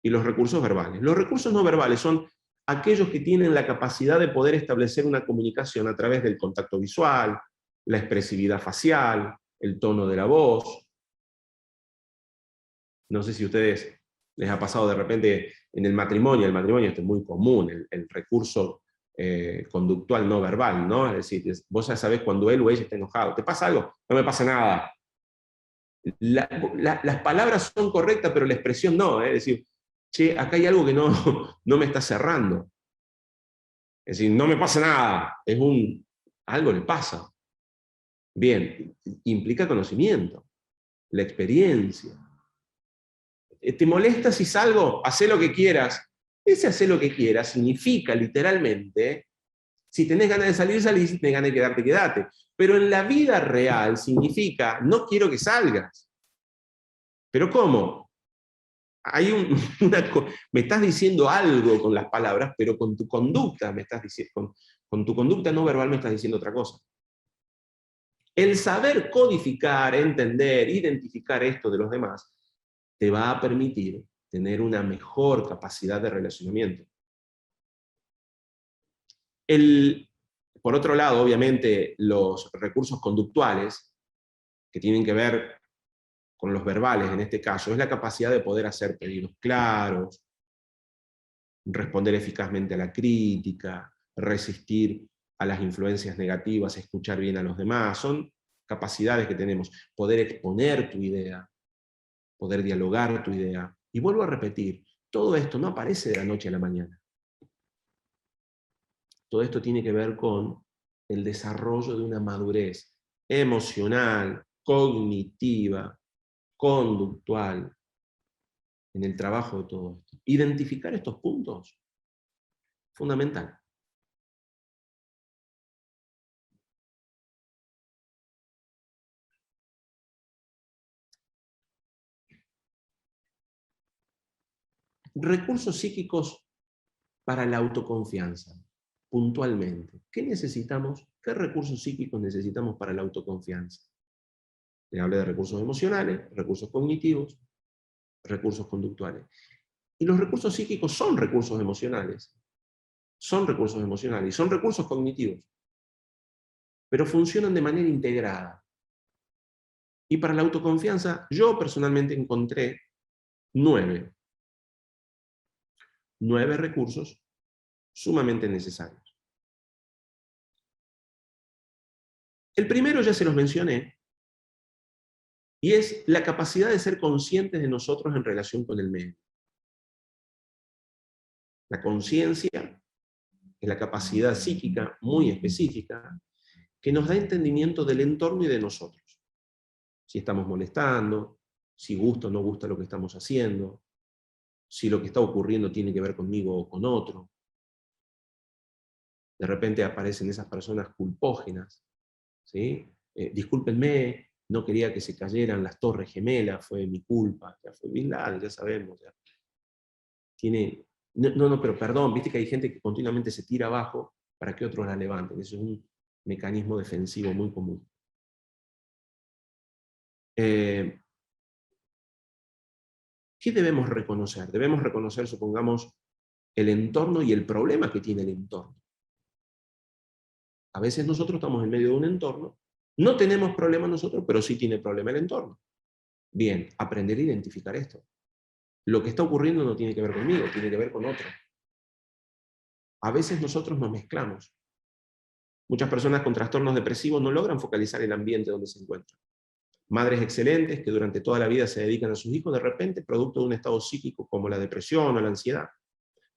y los recursos verbales. Los recursos no verbales son aquellos que tienen la capacidad de poder establecer una comunicación a través del contacto visual, la expresividad facial, el tono de la voz. No sé si a ustedes les ha pasado de repente en el matrimonio esto es muy común, el recurso conductual no verbal, ¿no? Es decir, vos ya sabés cuando él o ella está enojado. ¿Te pasa algo? No me pasa nada. Las palabras son correctas, pero la expresión no. Es decir, che, acá hay algo que no me está cerrando. Es decir, no me pasa nada. Algo le pasa. Bien, implica conocimiento, la experiencia. ¿Te molesta si salgo? Hacé lo que quieras. Ese hacer lo que quieras significa literalmente, si tenés ganas de salir, salís, si tenés ganas de quedarte, quedate. Pero en la vida real significa, no quiero que salgas. ¿Pero cómo? Me estás diciendo algo con las palabras, pero con tu conducta me estás diciendo, con tu conducta no verbal me estás diciendo otra cosa. El saber codificar, entender, identificar esto de los demás, te va a permitir tener una mejor capacidad de relacionamiento. Por otro lado, obviamente, los recursos conductuales, que tienen que ver con los verbales en este caso, es la capacidad de poder hacer pedidos claros, responder eficazmente a la crítica, resistir a las influencias negativas, escuchar bien a los demás. Son capacidades que tenemos. Poder exponer tu idea, poder dialogar tu idea. Y vuelvo a repetir, todo esto no aparece de la noche a la mañana. Todo esto tiene que ver con el desarrollo de una madurez emocional, cognitiva, conductual, en el trabajo de todo esto. Identificar estos puntos, fundamental. Recursos psíquicos para la autoconfianza, puntualmente. ¿Qué necesitamos? ¿Qué recursos psíquicos necesitamos para la autoconfianza? Le hablé de recursos emocionales, recursos cognitivos, recursos conductuales. Y los recursos psíquicos son recursos emocionales. Son recursos emocionales y son recursos cognitivos. Pero funcionan de manera integrada. Y para la autoconfianza, yo personalmente encontré 9 recursos sumamente necesarios. El primero ya se los mencioné, y es la capacidad de ser conscientes de nosotros en relación con el medio. La conciencia es la capacidad psíquica muy específica que nos da entendimiento del entorno y de nosotros. Si estamos molestando, si gusta o no gusta lo que estamos haciendo, si lo que está ocurriendo tiene que ver conmigo o con otro. De repente aparecen esas personas culpógenas, ¿sí? Discúlpenme, no quería que se cayeran las torres gemelas, fue mi culpa, ya fue Bin Laden, ya sabemos. Ya. Pero perdón, viste que hay gente que continuamente se tira abajo para que otros la levanten. Eso es un mecanismo defensivo muy común. ¿Qué debemos reconocer? Debemos reconocer, supongamos, el entorno y el problema que tiene el entorno. A veces nosotros estamos en medio de un entorno, no tenemos problema nosotros, pero sí tiene problema el entorno. Bien, aprender a identificar esto. Lo que está ocurriendo no tiene que ver conmigo, tiene que ver con otro. A veces nosotros nos mezclamos. Muchas personas con trastornos depresivos no logran focalizar el ambiente donde se encuentran. Madres excelentes que durante toda la vida se dedican a sus hijos, de repente, producto de un estado psíquico como la depresión o la ansiedad,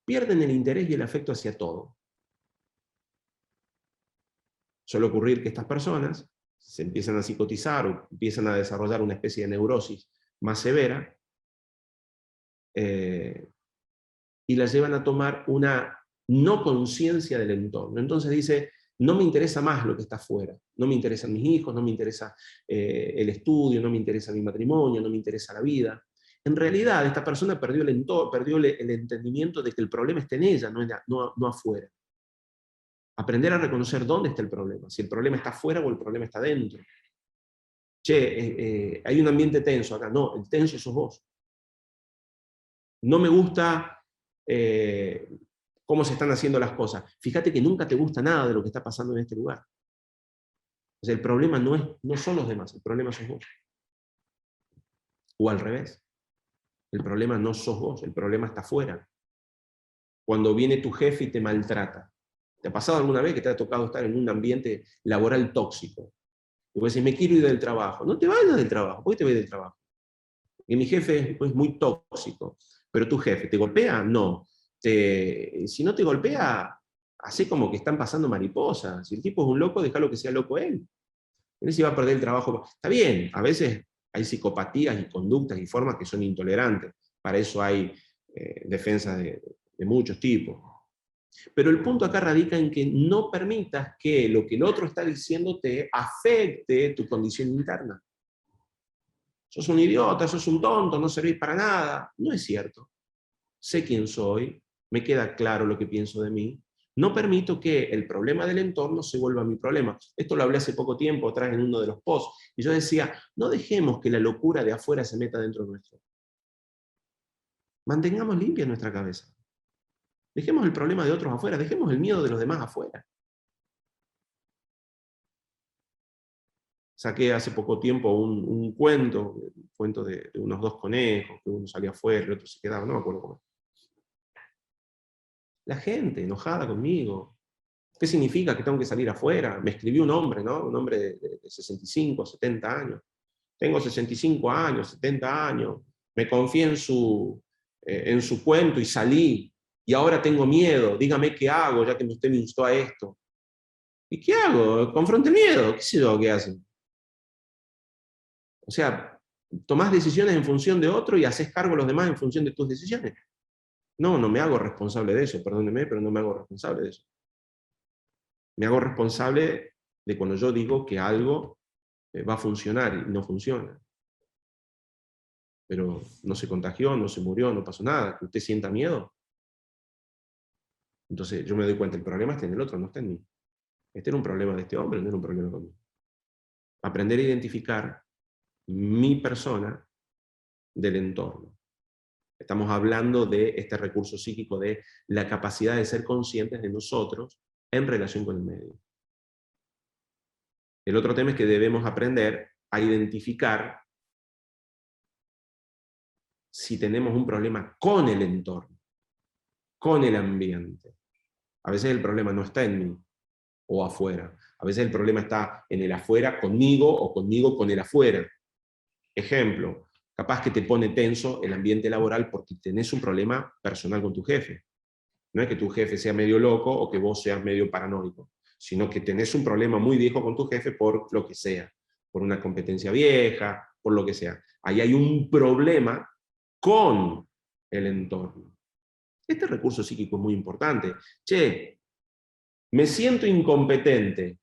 pierden el interés y el afecto hacia todo. Suele ocurrir que estas personas se empiezan a psicotizar o empiezan a desarrollar una especie de neurosis más severa, y las llevan a tomar una no conciencia del entorno. Entonces dice, no me interesa más lo que está afuera, no me interesan mis hijos, no me interesa el estudio, no me interesa mi matrimonio, no me interesa la vida. En realidad, esta persona perdió el entendimiento de que el problema está en ella, no afuera. Aprender a reconocer dónde está el problema, si el problema está afuera o el problema está dentro. Che, hay un ambiente tenso acá. No, el tenso sos vos. No me gusta cómo se están haciendo las cosas. Fíjate que nunca te gusta nada de lo que está pasando en este lugar. O sea, el problema no son los demás, el problema sos vos. O al revés. El problema no sos vos, el problema está afuera. Cuando viene tu jefe y te maltrata. ¿Te ha pasado alguna vez que te ha tocado estar en un ambiente laboral tóxico? Y vos decís, me quiero ir del trabajo. No te vayas del trabajo. ¿Por qué te vas del trabajo? Y mi jefe es muy tóxico. Pero tu jefe, ¿te golpea? No. Si no te golpea, hace como que están pasando mariposas. Si el tipo es un loco, déjalo que sea loco él. Él se va a perder el trabajo. Está bien, a veces hay psicopatías y conductas y formas que son intolerantes. Para eso hay defensas de muchos tipos. Pero el punto acá radica en que no permitas que lo que el otro está diciendo te afecte tu condición interna. Sos un idiota, sos un tonto, no servís para nada. No es cierto. Sé quién soy, me queda claro lo que pienso de mí. No permito que el problema del entorno se vuelva mi problema. Esto lo hablé hace poco tiempo atrás en uno de los posts. Y yo decía, no dejemos que la locura de afuera se meta dentro nuestro. Mantengamos limpia nuestra cabeza. Dejemos el problema de otros afuera, dejemos el miedo de los demás afuera. Saqué hace poco tiempo un cuento de unos 2 conejos, que uno salía afuera y el otro se quedaba, no me acuerdo cómo. La gente enojada conmigo. ¿Qué significa que tengo que salir afuera? Me escribió un hombre, ¿no? Un hombre de 65, 70 años. Tengo 65 años, 70 años. Me confié en su cuento y salí. Y ahora tengo miedo. Dígame qué hago, ya que usted me instó a esto. ¿Y qué hago? Confronto el miedo. ¿Qué sé yo qué hacen? O sea, tomás decisiones en función de otro y haces cargo a los demás en función de tus decisiones. No, no me hago responsable de eso, perdóneme, pero no me hago responsable de eso. Me hago responsable de cuando yo digo que algo va a funcionar y no funciona. Pero no se contagió, no se murió, no pasó nada. ¿Que usted sienta miedo? Entonces yo me doy cuenta, el problema está en el otro, no está en mí. Este era un problema de este hombre, no era un problema conmigo. Aprender a identificar mi persona del entorno. Estamos hablando de este recurso psíquico, de la capacidad de ser conscientes de nosotros en relación con el medio. El otro tema es que debemos aprender a identificar si tenemos un problema con el entorno, con el ambiente. A veces el problema no está en mí o afuera. A veces el problema está en el afuera conmigo o conmigo con el afuera. Ejemplo, capaz que te pone tenso el ambiente laboral porque tenés un problema personal con tu jefe. No es que tu jefe sea medio loco o que vos seas medio paranoico, sino que tenés un problema muy viejo con tu jefe por lo que sea, por una competencia vieja, por lo que sea. Ahí hay un problema con el entorno. Este recurso psíquico es muy importante. Che, ¿me siento incompetente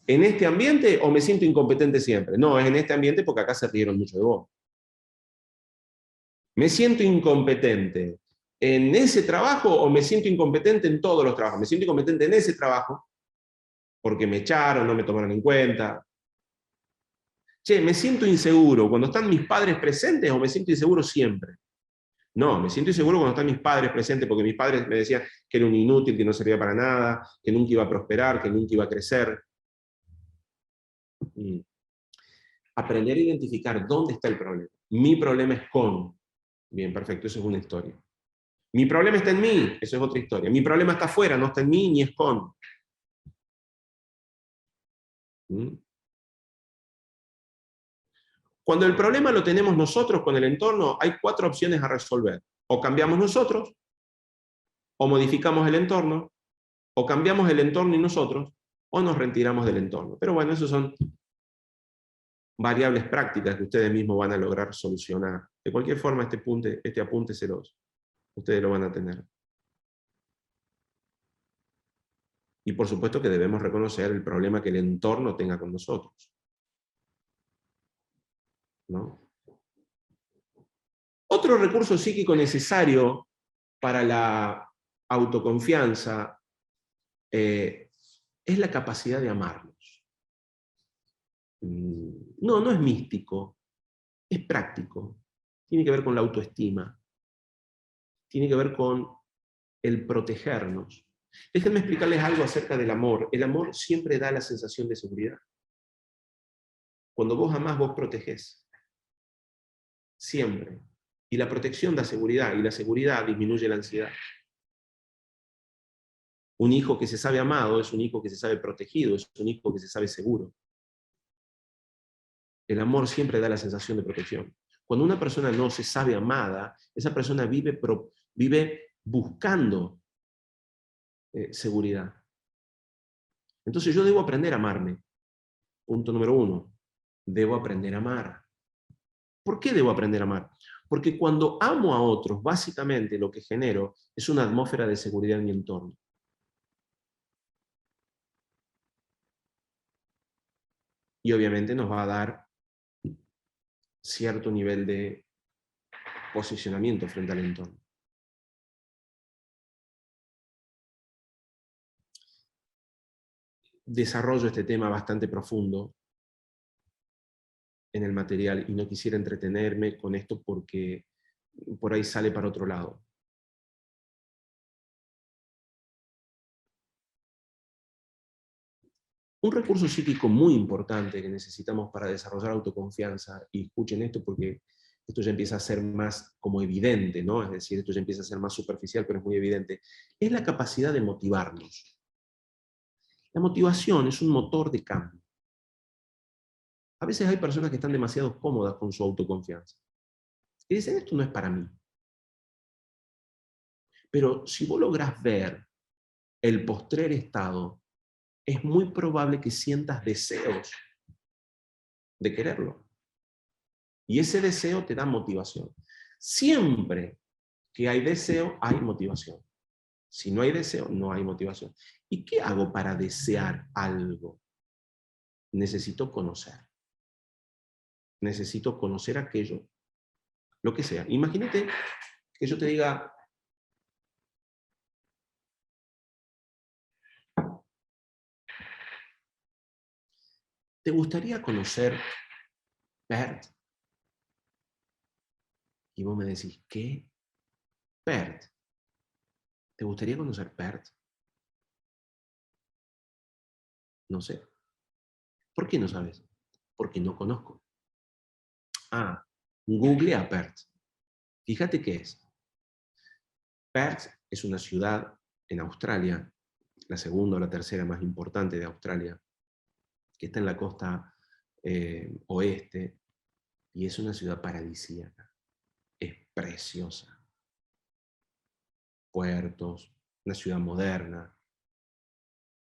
en este ambiente o me siento incompetente siempre? No, es en este ambiente porque acá se rieron mucho de vos. ¿Me siento incompetente en ese trabajo o me siento incompetente en todos los trabajos? Me siento incompetente en ese trabajo porque me echaron, no me tomaron en cuenta. Che, ¿me siento inseguro cuando están mis padres presentes o me siento inseguro siempre? No, me siento inseguro cuando están mis padres presentes porque mis padres me decían que era un inútil, que no servía para nada, que nunca iba a prosperar, que nunca iba a crecer. Aprender a identificar dónde está el problema. Mi problema es con. Bien, perfecto, eso es una historia. Mi problema está en mí, eso es otra historia. Mi problema está afuera, no está en mí ni es con. Cuando el problema lo tenemos nosotros con el entorno, hay 4 opciones a resolver. O cambiamos nosotros, o modificamos el entorno, o cambiamos el entorno y nosotros, o nos retiramos del entorno. Pero bueno, eso son variables prácticas que ustedes mismos van a lograr solucionar. De cualquier forma, este apunte ustedes lo van a tener. Y por supuesto que debemos reconocer el problema que el entorno tenga con nosotros, ¿no? Otro recurso psíquico necesario para la autoconfianza es la capacidad de amarnos. No, no es místico, es práctico. Tiene que ver con la autoestima, tiene que ver con el protegernos. Déjenme explicarles algo acerca del amor. El amor siempre da la sensación de seguridad. Cuando vos amás, vos protegés. Siempre. Y la protección da seguridad, y la seguridad disminuye la ansiedad. Un hijo que se sabe amado es un hijo que se sabe protegido, es un hijo que se sabe seguro. El amor siempre da la sensación de protección. Cuando una persona no se sabe amada, esa persona vive buscando seguridad. Entonces yo debo aprender a amarme. Punto número 1. Debo aprender a amar. ¿Por qué debo aprender a amar? Porque cuando amo a otros, básicamente lo que genero es una atmósfera de seguridad en mi entorno. Y obviamente nos va a dar cierto nivel de posicionamiento frente al entorno. Desarrollo este tema bastante profundo en el material y no quisiera entretenerme con esto porque por ahí sale para otro lado. Un recurso psíquico muy importante que necesitamos para desarrollar autoconfianza, y escuchen esto porque esto ya empieza a ser más como evidente, ¿no? Es decir, esto ya empieza a ser más superficial, pero es muy evidente, es la capacidad de motivarnos. La motivación es un motor de cambio. A veces hay personas que están demasiado cómodas con su autoconfianza. Y dicen, esto no es para mí. Pero si vos lográs ver el postrer estado es muy probable que sientas deseos de quererlo. Y ese deseo te da motivación. Siempre que hay deseo, hay motivación. Si no hay deseo, no hay motivación. ¿Y qué hago para desear algo? Necesito conocer. Necesito conocer aquello, lo que sea. Imagínate que yo te diga, ¿te gustaría conocer PERT? Y vos me decís, ¿qué? PERT. ¿Te gustaría conocer PERT? No sé. ¿Por qué no sabes? Porque no conozco. Ah, googlea PERT. Fíjate qué es. PERT es una ciudad en Australia, la segunda o la tercera más importante de Australia, que está en la costa oeste, y es una ciudad paradisíaca. Es preciosa. Puertos, una ciudad moderna.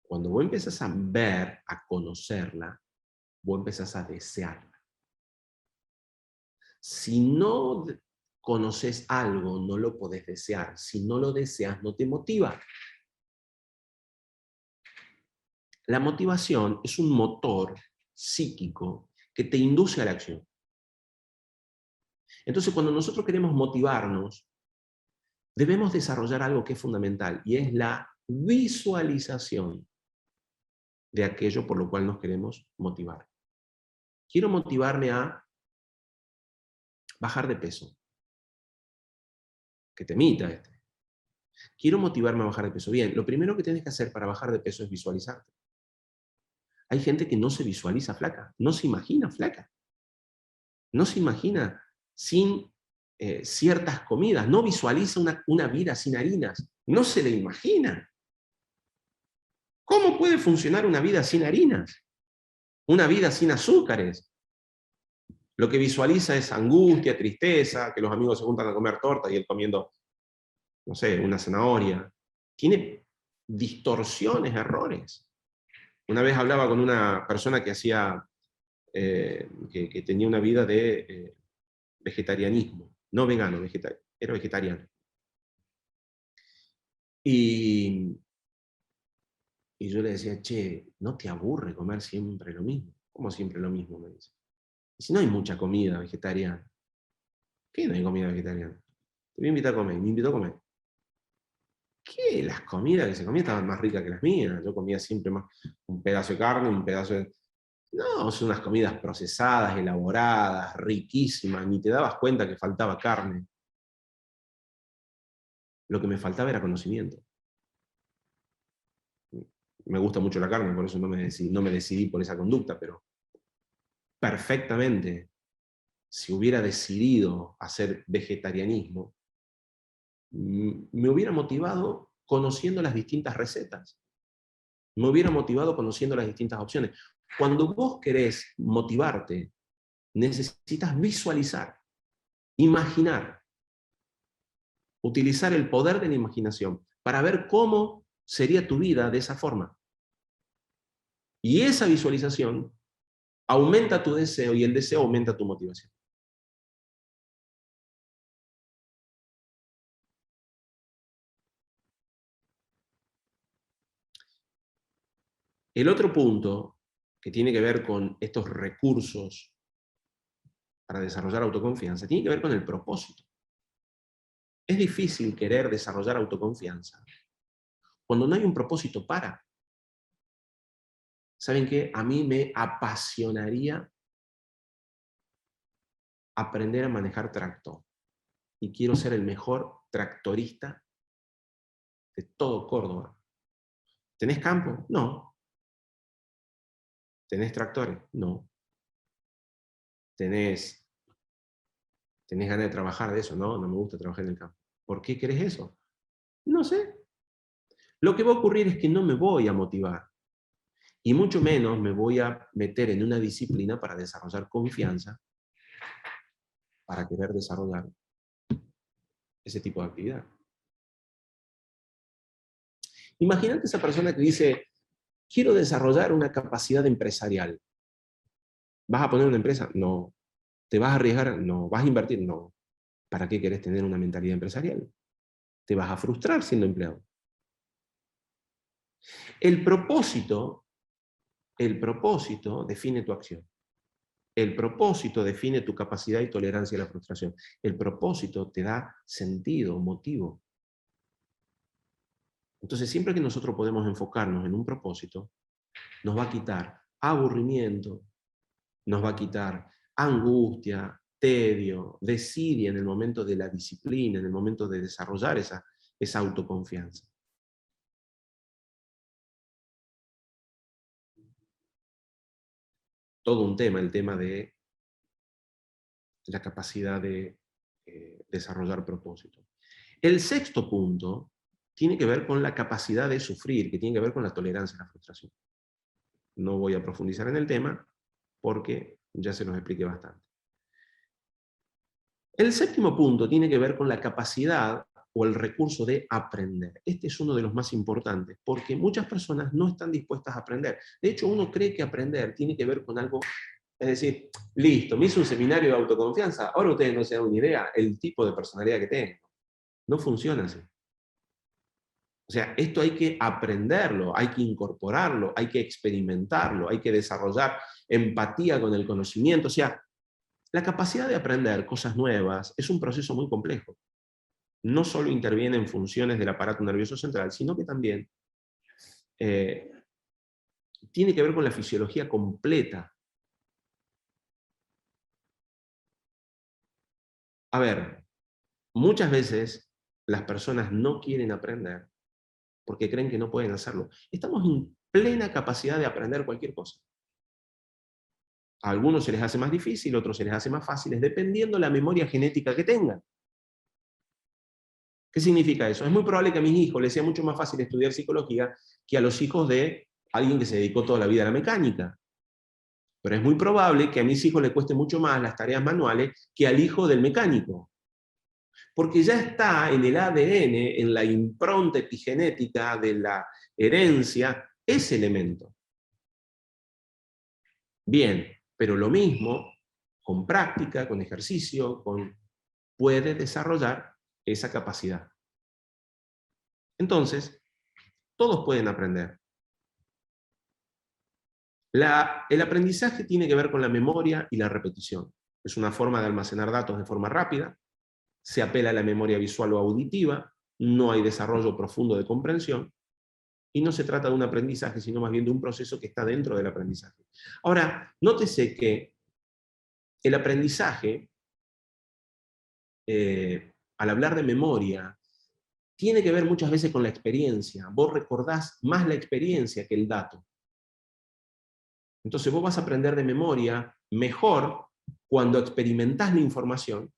Cuando vos empezás a ver, a conocerla, vos empezás a desearla. Si no conoces algo, no lo podés desear. Si no lo deseas, no te motiva. La motivación es un motor psíquico que te induce a la acción. Entonces, cuando nosotros queremos motivarnos, debemos desarrollar algo que es fundamental, y es la visualización de aquello por lo cual nos queremos motivar. Quiero motivarme a bajar de peso. Que temita este. Quiero motivarme a bajar de peso. Bien, lo primero que tienes que hacer para bajar de peso es visualizarte. Hay gente que no se visualiza flaca, no se imagina flaca. No se imagina sin ciertas comidas, no visualiza una vida sin harinas, no se le imagina. ¿Cómo puede funcionar una vida sin harinas? Una vida sin azúcares. Lo que visualiza es angustia, tristeza, que los amigos se juntan a comer torta y él comiendo, no sé, una zanahoria. Tiene distorsiones, errores. Una vez hablaba con una persona que hacía, que tenía una vida de vegetarianismo, no vegano, era vegetariano. Y yo le decía, che, ¿no te aburre comer siempre lo mismo? ¿Cómo siempre lo mismo? Me dice. Y si no hay mucha comida vegetariana. ¿Qué no hay comida vegetariana? Te voy a invitar a comer. Y me invitó a comer. ¿Qué? Las comidas que se comían estaban más ricas que las mías. Yo comía siempre más un pedazo de carne, un pedazo de... No, son unas comidas procesadas, elaboradas, riquísimas. Ni te dabas cuenta que faltaba carne. Lo que me faltaba era conocimiento. Me gusta mucho la carne, por eso no me decidí por esa conducta, pero perfectamente, si hubiera decidido hacer vegetarianismo, me hubiera motivado conociendo las distintas recetas. Me hubiera motivado conociendo las distintas opciones. Cuando vos querés motivarte, necesitas visualizar, imaginar, utilizar el poder de la imaginación para ver cómo sería tu vida de esa forma. Y esa visualización aumenta tu deseo y el deseo aumenta tu motivación. El otro punto que tiene que ver con estos recursos para desarrollar autoconfianza tiene que ver con el propósito. Es difícil querer desarrollar autoconfianza cuando no hay un propósito para. ¿Saben qué? A mí me apasionaría aprender a manejar tractor. Y quiero ser el mejor tractorista de todo Córdoba. ¿Tenés campo? No. ¿Tenés tractores? No. ¿Tenés ganas de trabajar de eso? No, no me gusta trabajar en el campo. ¿Por qué querés eso? No sé. Lo que va a ocurrir es que no me voy a motivar. Y mucho menos me voy a meter en una disciplina para desarrollar confianza, para querer desarrollar ese tipo de actividad. Imagínate esa persona que dice, quiero desarrollar una capacidad empresarial. ¿Vas a poner una empresa? No. ¿Te vas a arriesgar? No. ¿Vas a invertir? No. ¿Para qué querés tener una mentalidad empresarial? Te vas a frustrar siendo empleado. El propósito define tu acción. El propósito define tu capacidad y tolerancia a la frustración. El propósito te da sentido, motivo. Entonces, siempre que nosotros podemos enfocarnos en un propósito, nos va a quitar aburrimiento, nos va a quitar angustia, tedio, desidia en el momento de la disciplina, en el momento de desarrollar esa autoconfianza. Todo un tema, el tema de la capacidad de desarrollar propósito. El sexto punto tiene que ver con la capacidad de sufrir, que tiene que ver con la tolerancia a la frustración. No voy a profundizar en el tema porque ya se nos expliqué bastante. El séptimo punto tiene que ver con la capacidad o el recurso de aprender. Este es uno de los más importantes, porque muchas personas no están dispuestas a aprender. De hecho, uno cree que aprender tiene que ver con algo, es decir, listo, me hice un seminario de autoconfianza, ahora ustedes no se dan una idea el tipo de personalidad que tengo. No funciona así. O sea, esto hay que aprenderlo, hay que incorporarlo, hay que experimentarlo, hay que desarrollar empatía con el conocimiento. O sea, la capacidad de aprender cosas nuevas es un proceso muy complejo. No solo interviene en funciones del aparato nervioso central, sino que también tiene que ver con la fisiología completa. A ver, muchas veces las personas no quieren aprender porque creen que no pueden hacerlo. Estamos en plena capacidad de aprender cualquier cosa. A algunos se les hace más difícil, a otros se les hace más fácil, dependiendo de la memoria genética que tengan. ¿Qué significa eso? Es muy probable que a mis hijos les sea mucho más fácil estudiar psicología que a los hijos de alguien que se dedicó toda la vida a la mecánica. Pero es muy probable que a mis hijos les cueste mucho más las tareas manuales que al hijo del mecánico. Porque ya está en el ADN, en la impronta epigenética de la herencia, ese elemento. Bien, pero lo mismo, con práctica, con ejercicio, puede desarrollar esa capacidad. Entonces, todos pueden aprender. El aprendizaje tiene que ver con la memoria y la repetición. Es una forma de almacenar datos de forma rápida, se apela a la memoria visual o auditiva, no hay desarrollo profundo de comprensión, y no se trata de un aprendizaje, sino más bien de un proceso que está dentro del aprendizaje. Ahora, nótese que el aprendizaje, al hablar de memoria, tiene que ver muchas veces con la experiencia. Vos recordás más la experiencia que el dato. Entonces vos vas a aprender de memoria mejor cuando experimentás la información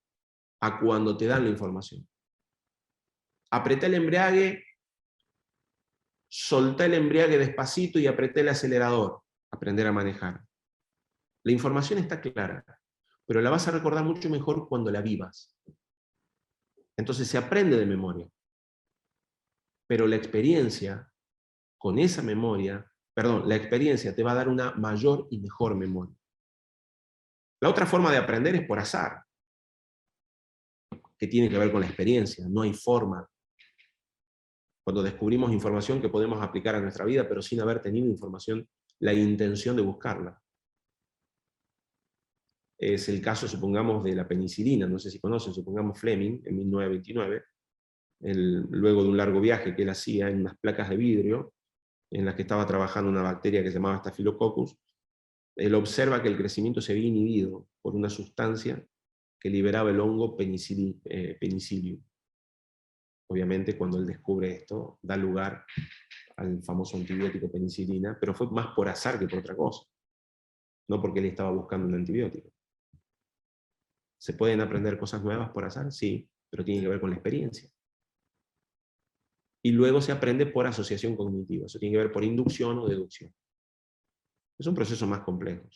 a cuando te dan la información. Apreté el embrague, solté el embrague despacito y apreté el acelerador. Aprender a manejar. La información está clara, pero la vas a recordar mucho mejor cuando la vivas. Entonces se aprende de memoria. Pero la experiencia, con esa memoria, la experiencia te va a dar una mayor y mejor memoria. La otra forma de aprender es por azar, que tiene que ver con la experiencia. No hay forma. Cuando descubrimos información que podemos aplicar a nuestra vida, pero sin haber tenido información, la intención de buscarla. Es el caso, supongamos, de la penicilina. No sé si conocen, supongamos Fleming, en 1929, luego de un largo viaje que él hacía en unas placas de vidrio, en las que estaba trabajando una bacteria que se llamaba Staphylococcus, él observa que el crecimiento se había inhibido por una sustancia que liberaba el hongo Penicillium. Obviamente, cuando él descubre esto, da lugar al famoso antibiótico penicilina, pero fue más por azar que por otra cosa, no porque él estaba buscando un antibiótico. ¿Se pueden aprender cosas nuevas por azar? Sí, pero tiene que ver con la experiencia. Y luego se aprende por asociación cognitiva, eso tiene que ver por inducción o deducción. Es un proceso más complejo.